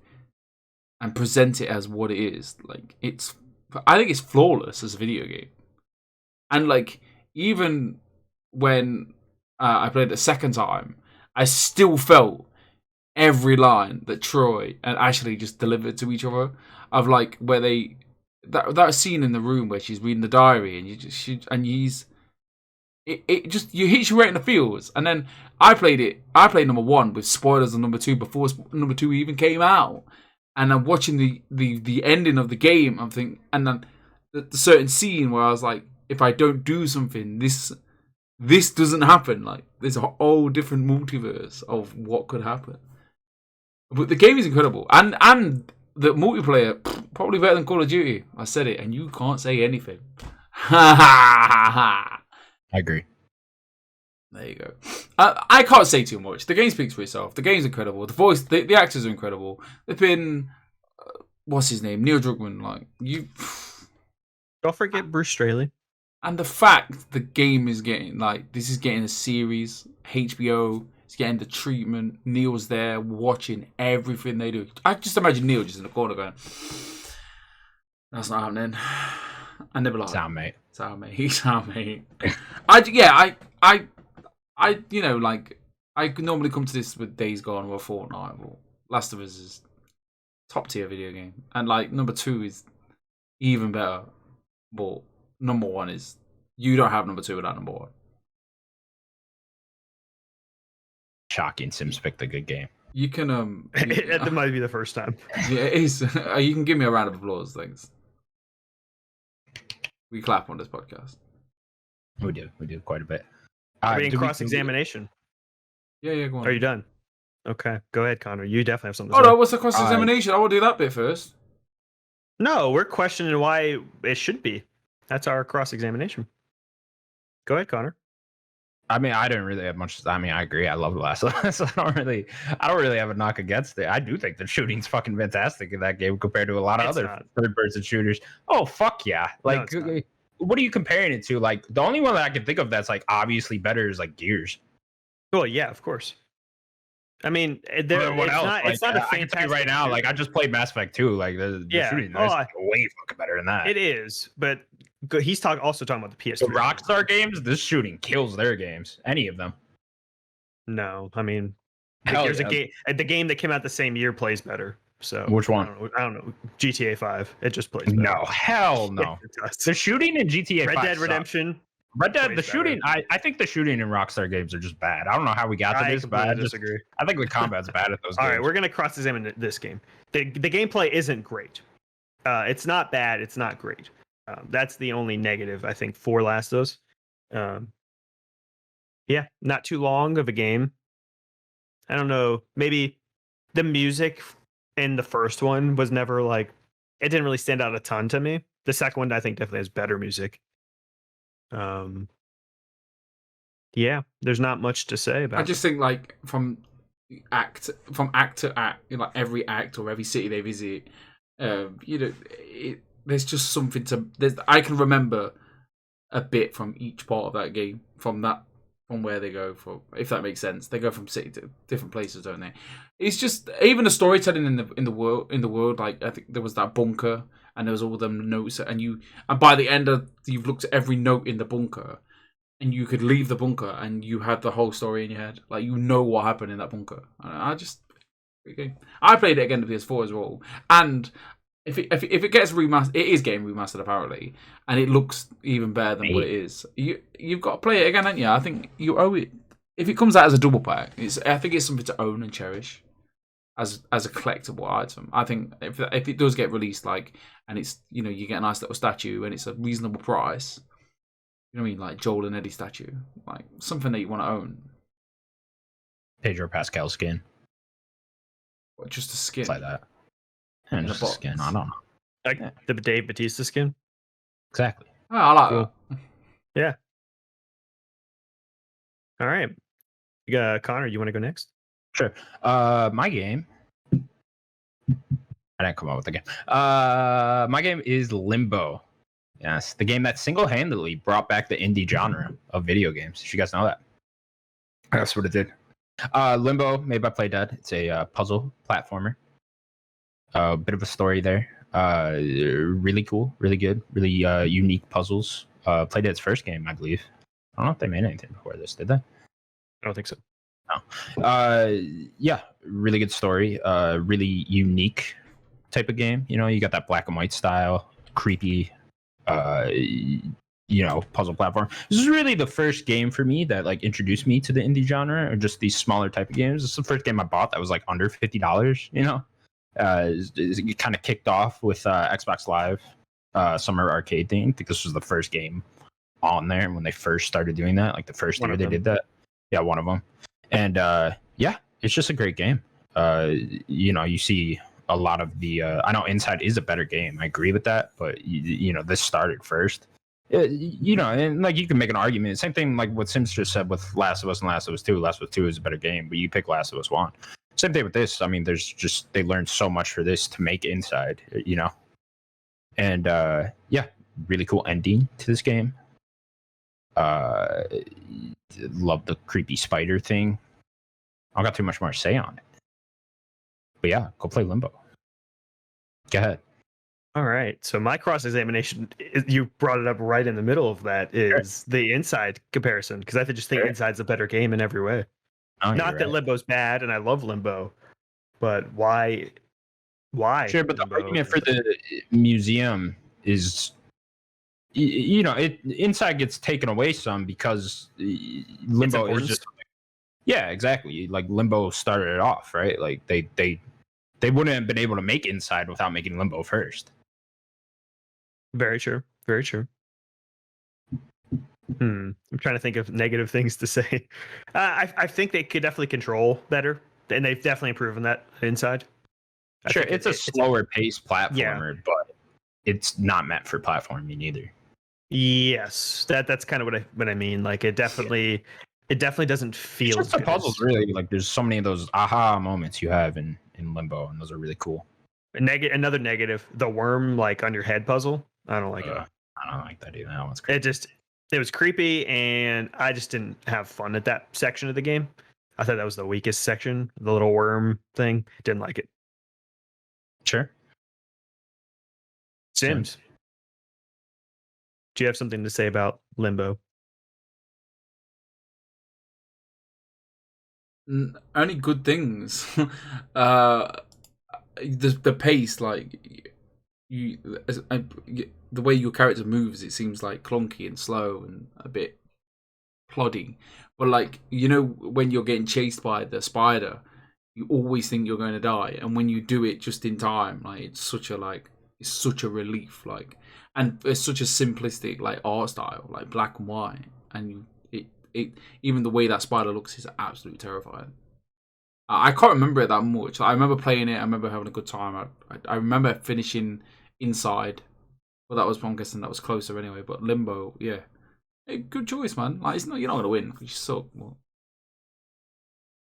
and present it as what it is, like I think it's flawless as a video game. And like even when I played it the second time, I still felt every line that Troy and Ashley just delivered to each other. Of like where they that scene in the room where she's reading the diary and it just you hit you right in the feels. And then I played number 1 with spoilers on number 2 before number 2 even came out. And I'm watching the ending of the game. I'm thinking, and then the certain scene where I was like, if I don't do something, this doesn't happen. Like there's a whole different multiverse of what could happen. But the game is incredible, and the multiplayer probably better than Call of Duty. I said it, and you can't say anything. I agree. There you go. I can't say too much. The game speaks for itself. The game's incredible. The voice, the actors are incredible. They've been, what's his name, Neil Druckmann. Like you, don't forget Bruce Straley. And the fact the game is getting this is getting a series. HBO is getting the treatment. Neil's there watching everything they do. I just imagine Neil just in the corner going, "That's not happening." I never like sound mate. Sound mate. I normally come to this with Days Gone or Fortnite, but Last of Us is top tier video game, and like number 2 is even better, but number 1 is you don't have number 2 without number 1. Shocking. Sims picked a good game. You can That might be the first time. Yeah, it is. You can give me a round of applause, thanks. We clap on this podcast. We do quite a bit. Are we in cross-examination? Yeah, go on. Are you done? Okay, go ahead, Connor. You definitely have something to say. say. No, what's the cross-examination? I will do that bit first. No, we're questioning why it should be. That's our cross-examination. Go ahead, Connor. I mean, I didn't really have much. I mean, I agree. I love The Last of Us. I don't really have a knock against it. I do think the shooting's fucking fantastic in that game compared to a lot of other third-person shooters. Oh, fuck yeah. Like, no, what are you comparing it to? Like, the only one that I can think of that's like obviously better is like Gears. Well, yeah, of course. I mean, it's not a fantastic right now. Like, I just played Mass Effect 2. Like, the shooting is way fucking better than that. It is, but he's also talking about the PS3. The Rockstar games, this shooting kills their games. Any of them. No, I mean, there's a game. The game that came out the same year plays better. So which one? I don't know. GTA 5. It just plays better. No, hell no. The shooting in GTA 5 Red Dead Redemption. Red Dead, the shooting, I think the shooting in Rockstar games are just bad. I don't know how we got to this, but I disagree. I think the combat's bad at those games. All right, we're going to cross-examine this game. The gameplay isn't great. It's not bad. It's not great. That's the only negative, I think, for Last of Us. Yeah, not too long of a game. I don't know. Maybe the music in the first one was never like, it didn't really stand out a ton to me. The second one, I think, definitely has better music. Yeah, there's not much to say about it. I just think like from act to act, like every act or every city they visit, there's just something I can remember a bit from each part of that game, from where they go, if that makes sense. They go from city to different places, don't they? It's just even the storytelling in the world. Like I think there was that bunker, and there was all them notes, and by the end you've looked at every note in the bunker, and you could leave the bunker, and you had the whole story in your head. Like you know what happened in that bunker. Great game. I played it again to PS4 as well, and if it gets remastered, it is getting remastered apparently, and it looks even better than what it is. You've got to play it again, haven't you? I think you owe it. If it comes out as a double pack, I think it's something to own and cherish as a collectible item. I think if it does get released, like, and it's, you know, you get a nice little statue and it's a reasonable price, you know what I mean, like Joel and Eddie statue, like something that you want to own. Pedro Pascal skin. What, just a skin? It's like that. And just a skin. I don't know. Like the Dave Bautista skin. Exactly. Oh, I like that. Yeah. All right. Connor, you want to go next? Sure. My game. I didn't come up with the game. My game is Limbo. Yes, the game that single-handedly brought back the indie genre of video games. Did you guys know that? That's what it did. Limbo, made by Playdead. It's a puzzle platformer. A bit of a story there. Really cool, really good, really unique puzzles. Playdead's first game, I believe. I don't know if they made anything before this, did they? I don't think so. No. Yeah, really good story. Really unique type of game. You know, you got that black and white style, creepy, puzzle platform. This is really the first game for me that like introduced me to the indie genre, or just these smaller type of games. This is the first game I bought that was like under $50. You know, it kind of kicked off with Xbox Live Summer Arcade thing. I think this was the first game on there when they first started doing that, like the first year they did that. Yeah, one of them. And yeah, it's just a great game. You see a lot of the I know Inside is a better game, I agree with that, but this started first. And like you can make an argument, same thing like what Sims just said with Last of Us and Last of Us 2. Last of Us 2 is a better game, but you pick Last of Us 1. Same thing with this. I mean, they learned so much for this to make Inside, and yeah, really cool ending to this game. Love the creepy spider thing. I don't got too much more to say on it, but yeah, go play Limbo. Go ahead. All right. So my cross-examination, you brought it up right in the middle of that, is the Inside comparison, because I just think Inside's a better game in every way. Oh, not that Limbo's bad, and I love Limbo, but why? Sure, but Limbo? The argument for the museum is, Inside gets taken away some because Limbo is just. Yeah, exactly. Like Limbo started it off, right? Like they wouldn't have been able to make Inside without making Limbo first. Very true. Very true. I'm trying to think of negative things to say. I think they could definitely control better, and they've definitely proven that Inside. Sure, it's a slower paced platformer, but it's not meant for platforming either. Yes, that's kind of what I mean. Like it definitely doesn't feel. It's just the puzzles, really. Like there's so many of those aha moments you have in Limbo, and those are really cool. Another negative, the worm like on your head puzzle. I don't like it. I don't like that either. That one's creepy. It was creepy, and I just didn't have fun at that section of the game. I thought that was the weakest section, the little worm thing. Didn't like it. Sure. Sims. Do you have something to say about Limbo? Only good things. The pace, like the way your character moves, it seems like clunky and slow and a bit ploddy. But like when you're getting chased by the spider, you always think you're going to die, and when you do it just in time, like it's such a relief. Like, and it's such a simplistic like art style, like black and white, and it even the way that spider looks is absolutely terrifying. I can't remember it that much. I remember playing it. I remember having a good time. I remember finishing Inside. Well, I'm guessing that was closer anyway. But Limbo, yeah, hey, good choice, man. Like you're not gonna win because you suck. Well,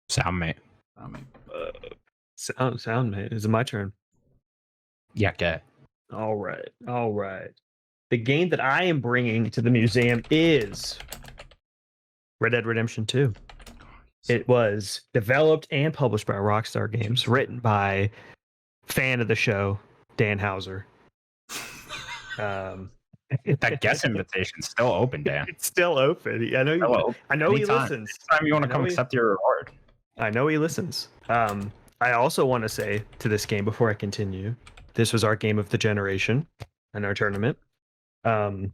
sound mate. Sound mate. Is it my turn? Yeah, get it. All right. The game that I am bringing to the museum is Red Dead Redemption 2. It was developed and published by Rockstar Games, written by fan of the show, Dan Houser. That guest invitation's still open, Dan. It's still open. I know he listens. Anytime you want to come accept your reward. I know he listens. I also want to say to this game before I continue, this was our game of the generation in our tournament. Red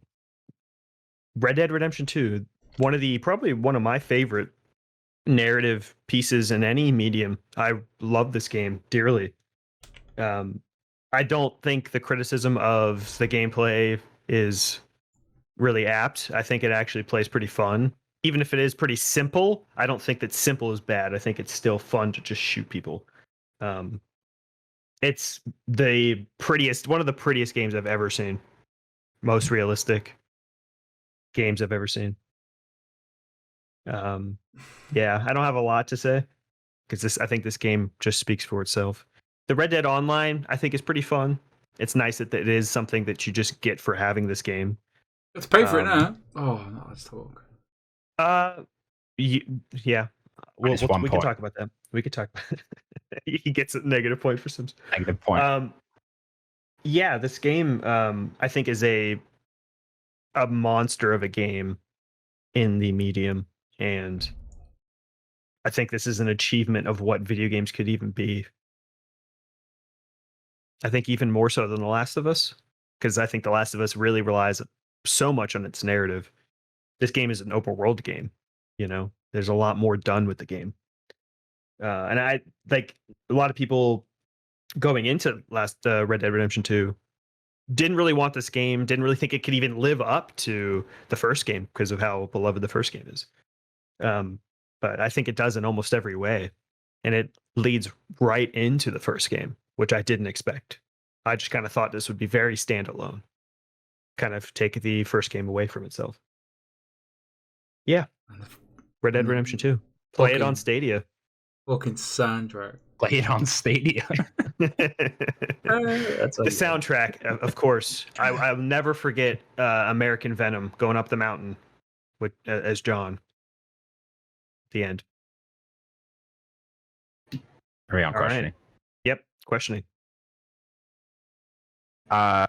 Dead Redemption 2, probably one of my favorite narrative pieces in any medium. I love this game dearly. I don't think the criticism of the gameplay is really apt. I think it actually plays pretty fun. Even if it is pretty simple, I don't think that simple is bad. I think it's still fun to just shoot people. It's one of the prettiest games I've ever seen. Most realistic games I've ever seen. Yeah, I don't have a lot to say because I think this game just speaks for itself. The Red Dead Online, I think, is pretty fun. It's nice that it is something that you just get for having this game. Let's pay for it now. Oh, no, let's talk. Yeah. We can talk about that. We could talk about it. He gets a negative point for Sims. Negative point. Yeah, this game, I think, is a monster of a game in the medium. And I think this is an achievement of what video games could even be. I think even more so than The Last of Us, because I think The Last of Us really relies so much on its narrative. This game is an open world game. There's a lot more done with the game. And I like a lot of people going into Red Dead Redemption 2 didn't really want this game, didn't really think it could even live up to the first game because of how beloved the first game is. But I think it does in almost every way. And it leads right into the first game, which I didn't expect. I just kind of thought this would be very standalone, kind of take the first game away from itself. Yeah. Red Dead Redemption 2. Play it on Stadia. Fucking soundtrack. Play it on Stadia. The soundtrack, of course. I'll never forget American Venom going up the mountain as John. The end. Are we on questioning? Right. Yep, questioning. I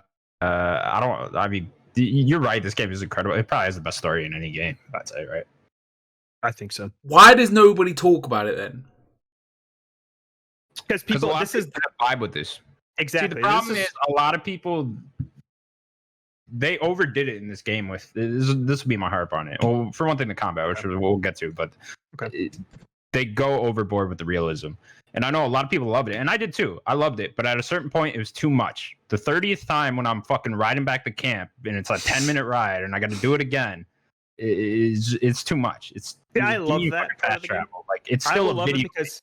mean, you're right. This game is incredible. It probably has the best story in any game, I'd say, right? I think so. Why does nobody talk about it then? Because people, this is the vibe with this. Exactly. See, the problem is a lot of people they overdid it in this game. With this would be my harp on it. Well, for one thing, the combat, which we'll get to, but they go overboard with the realism. And I know a lot of people loved it, and I did too. I loved it, but at a certain point, it was too much. The 30th time when I'm fucking riding back to camp, and it's a 10-minute ride, and I got to do it again, it's too much. I love that fast travel. Like it's still a video because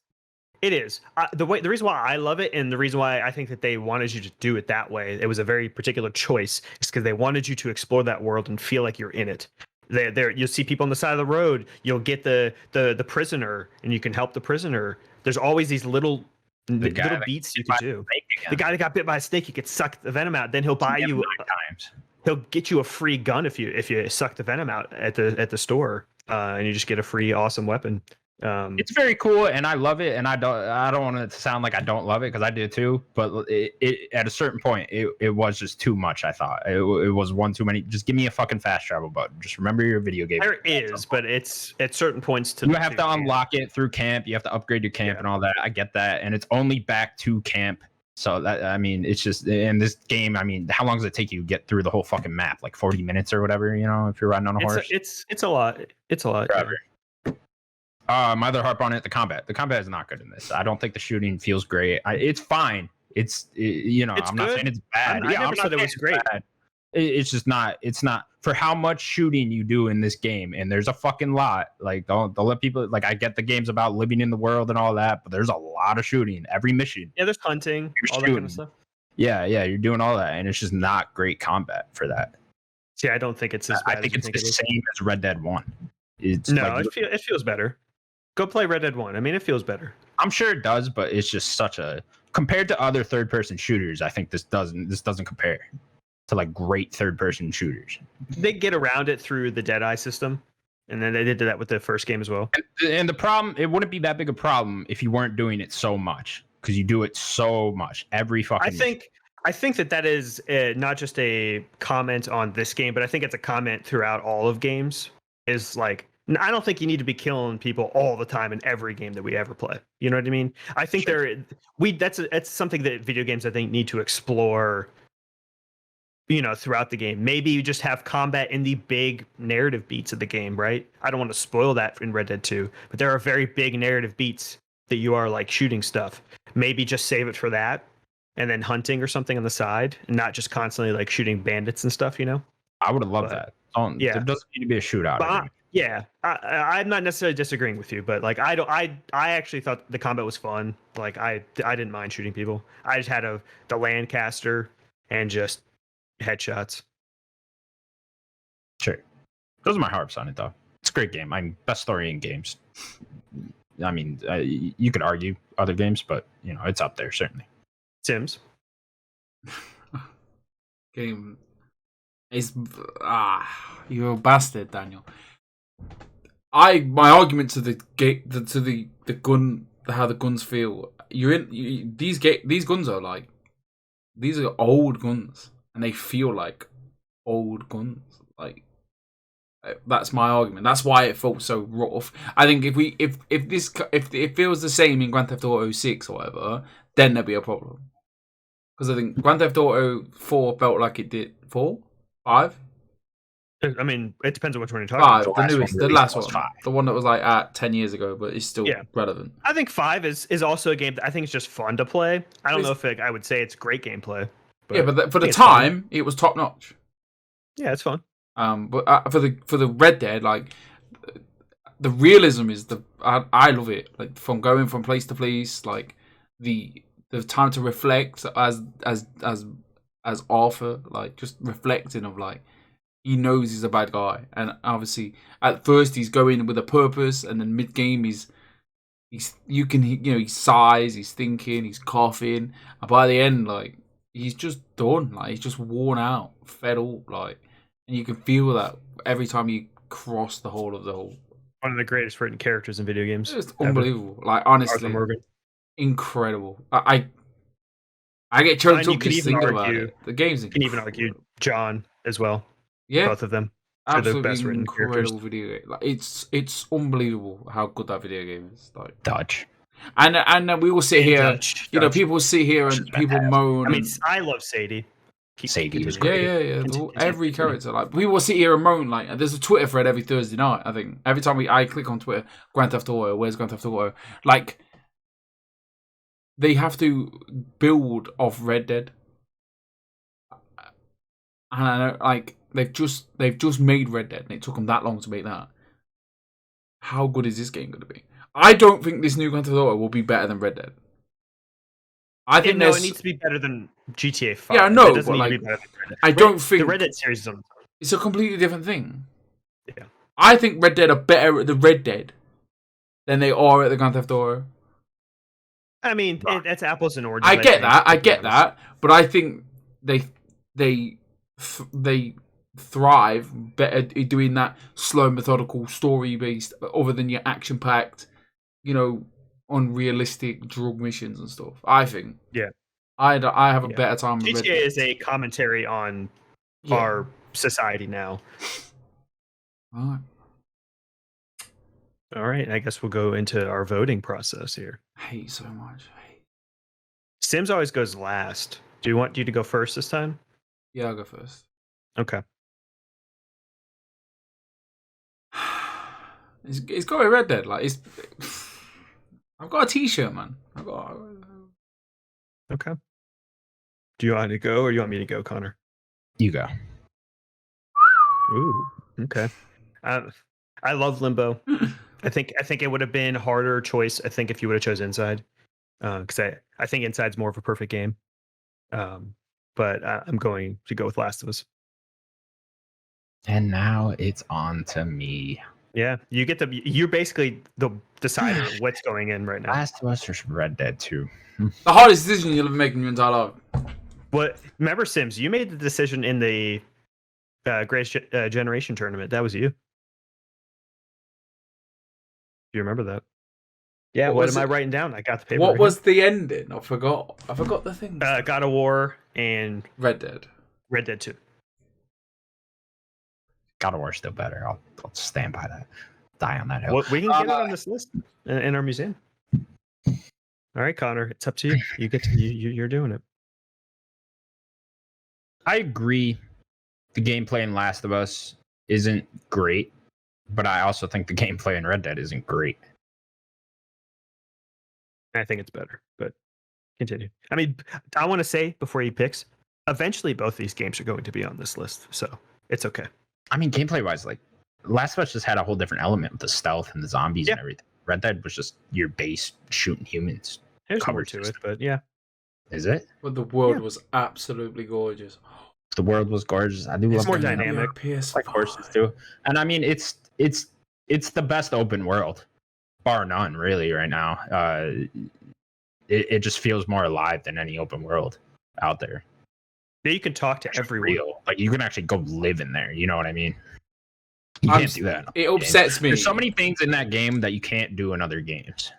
it is the reason why I love it, and the reason why I think that they wanted you to do it that way. It was a very particular choice, is because they wanted you to explore that world and feel like you're in it. There, you'll see people on the side of the road. You'll get the prisoner, and you can help the prisoner. There's always these little beats you can do. The guy that got bit by a snake, you could suck the venom out. Then he'll buy you 9 times. He'll get you a free gun if you suck the venom out at the store, and you just get a free awesome weapon. It's very cool, and I love it. And I don't want it to sound like I don't love it, because I did too. But it at a certain point, it was just too much. I thought it was one too many. Just give me a fucking fast travel button. Just remember your video game. There is, but it's at certain points you have to unlock it through camp. You have to upgrade your camp and all that. I get that, and it's only back to camp. So that, I mean, it's just in this game. I mean, how long does it take you to get through the whole fucking map? Like 40 minutes or whatever. If you're riding on a horse. It's a lot. It's a lot. My other harp on it, the combat. The combat is not good in this. I don't think the shooting feels great. It's fine. It's I'm not saying it's bad. I never said it was great. It's just not. It's not for how much shooting you do in this game. And there's a fucking lot. Like don't let people. Like I get the game's about living in the world and all that, but there's a lot of shooting every mission. Yeah, there's hunting, all that kind of stuff. Yeah, you're doing all that, and it's just not great combat for that. See, I don't think it's as bad. I think it's the same as Red Dead 1. It feels better. Go play Red Dead 1. I mean, it feels better. I'm sure it does, but it's just such a compared to other third-person shooters. I think this doesn't compare to like great third-person shooters. They get around it through the Deadeye system, and then they did that with the first game as well. And the problem, it wouldn't be that big a problem if you weren't doing it so much, because you do it so much every fucking. I think that is not just a comment on this game, but I think it's a comment throughout all of games. Is like I don't think you need to be killing people all the time in every game that we ever play. You know what I mean? I think that's something that video games I think need to explore. Throughout the game, maybe you just have combat in the big narrative beats of the game, right? I don't want to spoil that in Red Dead 2, but there are very big narrative beats that you are like shooting stuff. Maybe just save it for that, and then hunting or something on the side, and not just constantly like shooting bandits and stuff. I would have loved that. Yeah. There doesn't need to be a shootout. Yeah, I'm not necessarily disagreeing with you, but like I actually thought the combat was fun. Like I didn't mind shooting people. I just had the Lancaster and just headshots. Sure, those are my harps on it though. It's a great game. Best story in games. I mean, you could argue other games, but it's up there certainly. Sims. Game is you're a bastard, Daniel. My argument to the gun, how the guns feel. These guns are like, these are old guns, and they feel like old guns. Like, that's my argument. That's why it felt so rough. I think if it feels the same in Grand Theft Auto 6 or whatever, then there'll be a problem. Because I think Grand Theft Auto 4 felt like it did 4, 5. I mean, it depends on which one you're talking about. The last one, the one that was like 10 years ago, but it's still relevant. I think 5 is also a game that I think is just fun to play. I don't know if I would say it's great gameplay. But for the time, it was top notch. Yeah, it's fun. But for the Red Dead, like the realism is I love it. Like from going from place to place, like the time to reflect as Arthur, like just reflecting of like. He knows he's a bad guy, and obviously at first he's going with a purpose, and then mid game he sighs, he's thinking, he's coughing, and by the end like he's just done, like he's just worn out, fed up, like, and you can feel that every time you cross the whole. One of the greatest written characters in video games. It's unbelievable, like honestly, incredible. I get choked up just thinking about it. The game's incredible. You can even argue John as well. Yeah, both of them. Absolutely the best incredible video game. Like it's unbelievable how good that video game is. Like Dutch. And we all sit here. Dutch. People sit here and people moan. I mean, I love Sadie. Sadie was great. Yeah. Every character, like we will sit here and moan. Like there's a Twitter thread every Thursday night. I think every time I click on Twitter, Grand Theft Auto. Where's Grand Theft Auto? Like they have to build off Red Dead, and I know like. They've just made Red Dead, and it took them that long to make that. How good is this game going to be? I don't think this new Grand Theft Auto will be better than Red Dead. I think it needs to be better than GTA 5. Yeah, I know, but like, I don't think the Red Dead series is on. It's a completely different thing. Yeah, I think Red Dead are better at the Red Dead than they are at the Grand Theft Auto. I mean, that's apples and oranges. I get that, but I think they thrive better doing that slow, methodical, story based, other than your action packed, unrealistic drug missions and stuff. I think. Yeah. I have a better time with GTA is a commentary on our society now. All right. I guess we'll go into our voting process here. I hate so much. Sims always goes last. Do you want you to go first this time? Yeah, I'll go first. Okay. It's got a Red Dead. Like I've got a T-shirt, man. Okay. Do you want to go, or do you want me to go, Connor? You go. Ooh. Okay. I love Limbo. I think it would have been a harder choice. I think if you would have chose Inside, because I think Inside's more of a perfect game. But I'm going to go with Last of Us. And now it's on to me. Yeah, you're basically the decider of what's going in right now. Last of Us or Red Dead 2? The hardest decision you'll ever make in your entire life. What? Remember, Sims? You made the decision in the Greatest Generation tournament. That was you. Do you remember that? Yeah. What am I writing down? I got the paper. What was the ending? I forgot the thing. God of War and Red Dead. Red Dead 2. God of War still better. I'll stand by that. die on that hill. Well, we can get it on this list in our museum. All right, Connor, it's up to you. You get to you're doing it. I agree. The gameplay in Last of Us isn't great, but I also think the gameplay in Red Dead isn't great. I think it's better, but continue. I mean, I want to say before he picks, eventually both these games are going to be on this list, so it's okay. I mean, gameplay-wise, like Last of Us just had a whole different element with the stealth and the zombies and everything. Red Dead was just your base shooting humans. There's more to it, but yeah. Is it? But the world was absolutely gorgeous. The world was gorgeous. I do love It's more the game. dynamic. PS5. Like horses too. And I mean, it's the best open world, bar none, really. Right now, it just feels more alive than any open world out there. Yeah, you can talk to everyone. Real. Like you can actually go live in there. You know what I mean? You can't do that. It upsets me. There's so many things in that game that you can't do in other games.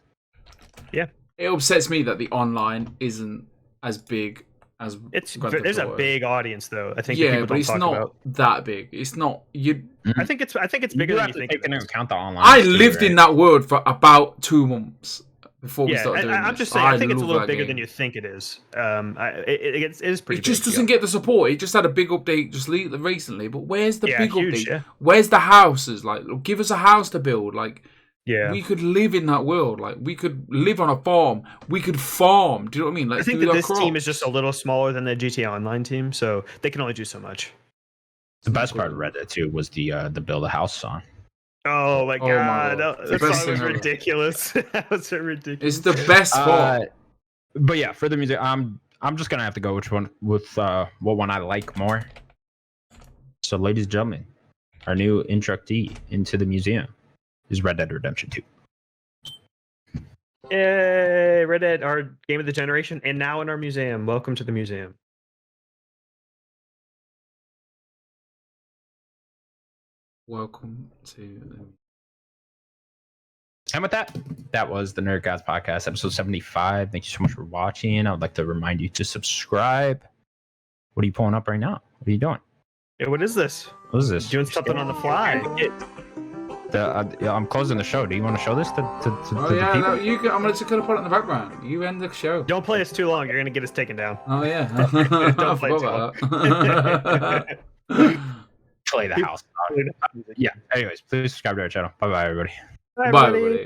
Yeah. It upsets me that the online isn't as big as there's a big audience though. I think yeah, that but it's not about. that big. It's not you. I think it's bigger than you think. Take into account the online. I lived in that world for about 2 months before we started doing I'm this. just saying. I think it's a love little that bigger game. than you think it is. It is pretty. It just big, doesn't get the support. It just had a big update just recently. But where's the big huge, update? yeah. Where's the houses? Like, give us a house to build. Like, yeah, we could live in that world. Like, we could live on a farm. We could farm. Do you know what I mean? Like, I think that this team is just a little smaller than the GTA Online team, so they can only do so much. The best part of Red Dead 2 was the Build a House song. Oh my god, that best song was thing ever. ridiculous. That was so ridiculous. It's the best part. But yeah, for the music, I'm just gonna have to go with what one I like more. So, ladies and gentlemen, our new inductee into the museum is Red Dead Redemption 2. Yay, Red Dead, our game of the generation, and now in our museum. Welcome to the museum. Welcome to. And with that, that was the Nerd Gods Podcast, episode 75. Thank you so much for watching. I would like to remind you to subscribe. What are you pulling up right now? What are you doing? Hey, what is this? What is this? Doing something on the fly. I'm closing the show. Do you want to show this to Oh the yeah, people? no, you can, I'm just gonna put it in the background. You end the show. Don't play us too long. You're gonna get us taken down. Oh yeah. Don't play I too forgot about that. Play the house. Yeah. Anyways, please subscribe to our channel. Bye bye, everybody. Bye, Bye, everybody. everybody.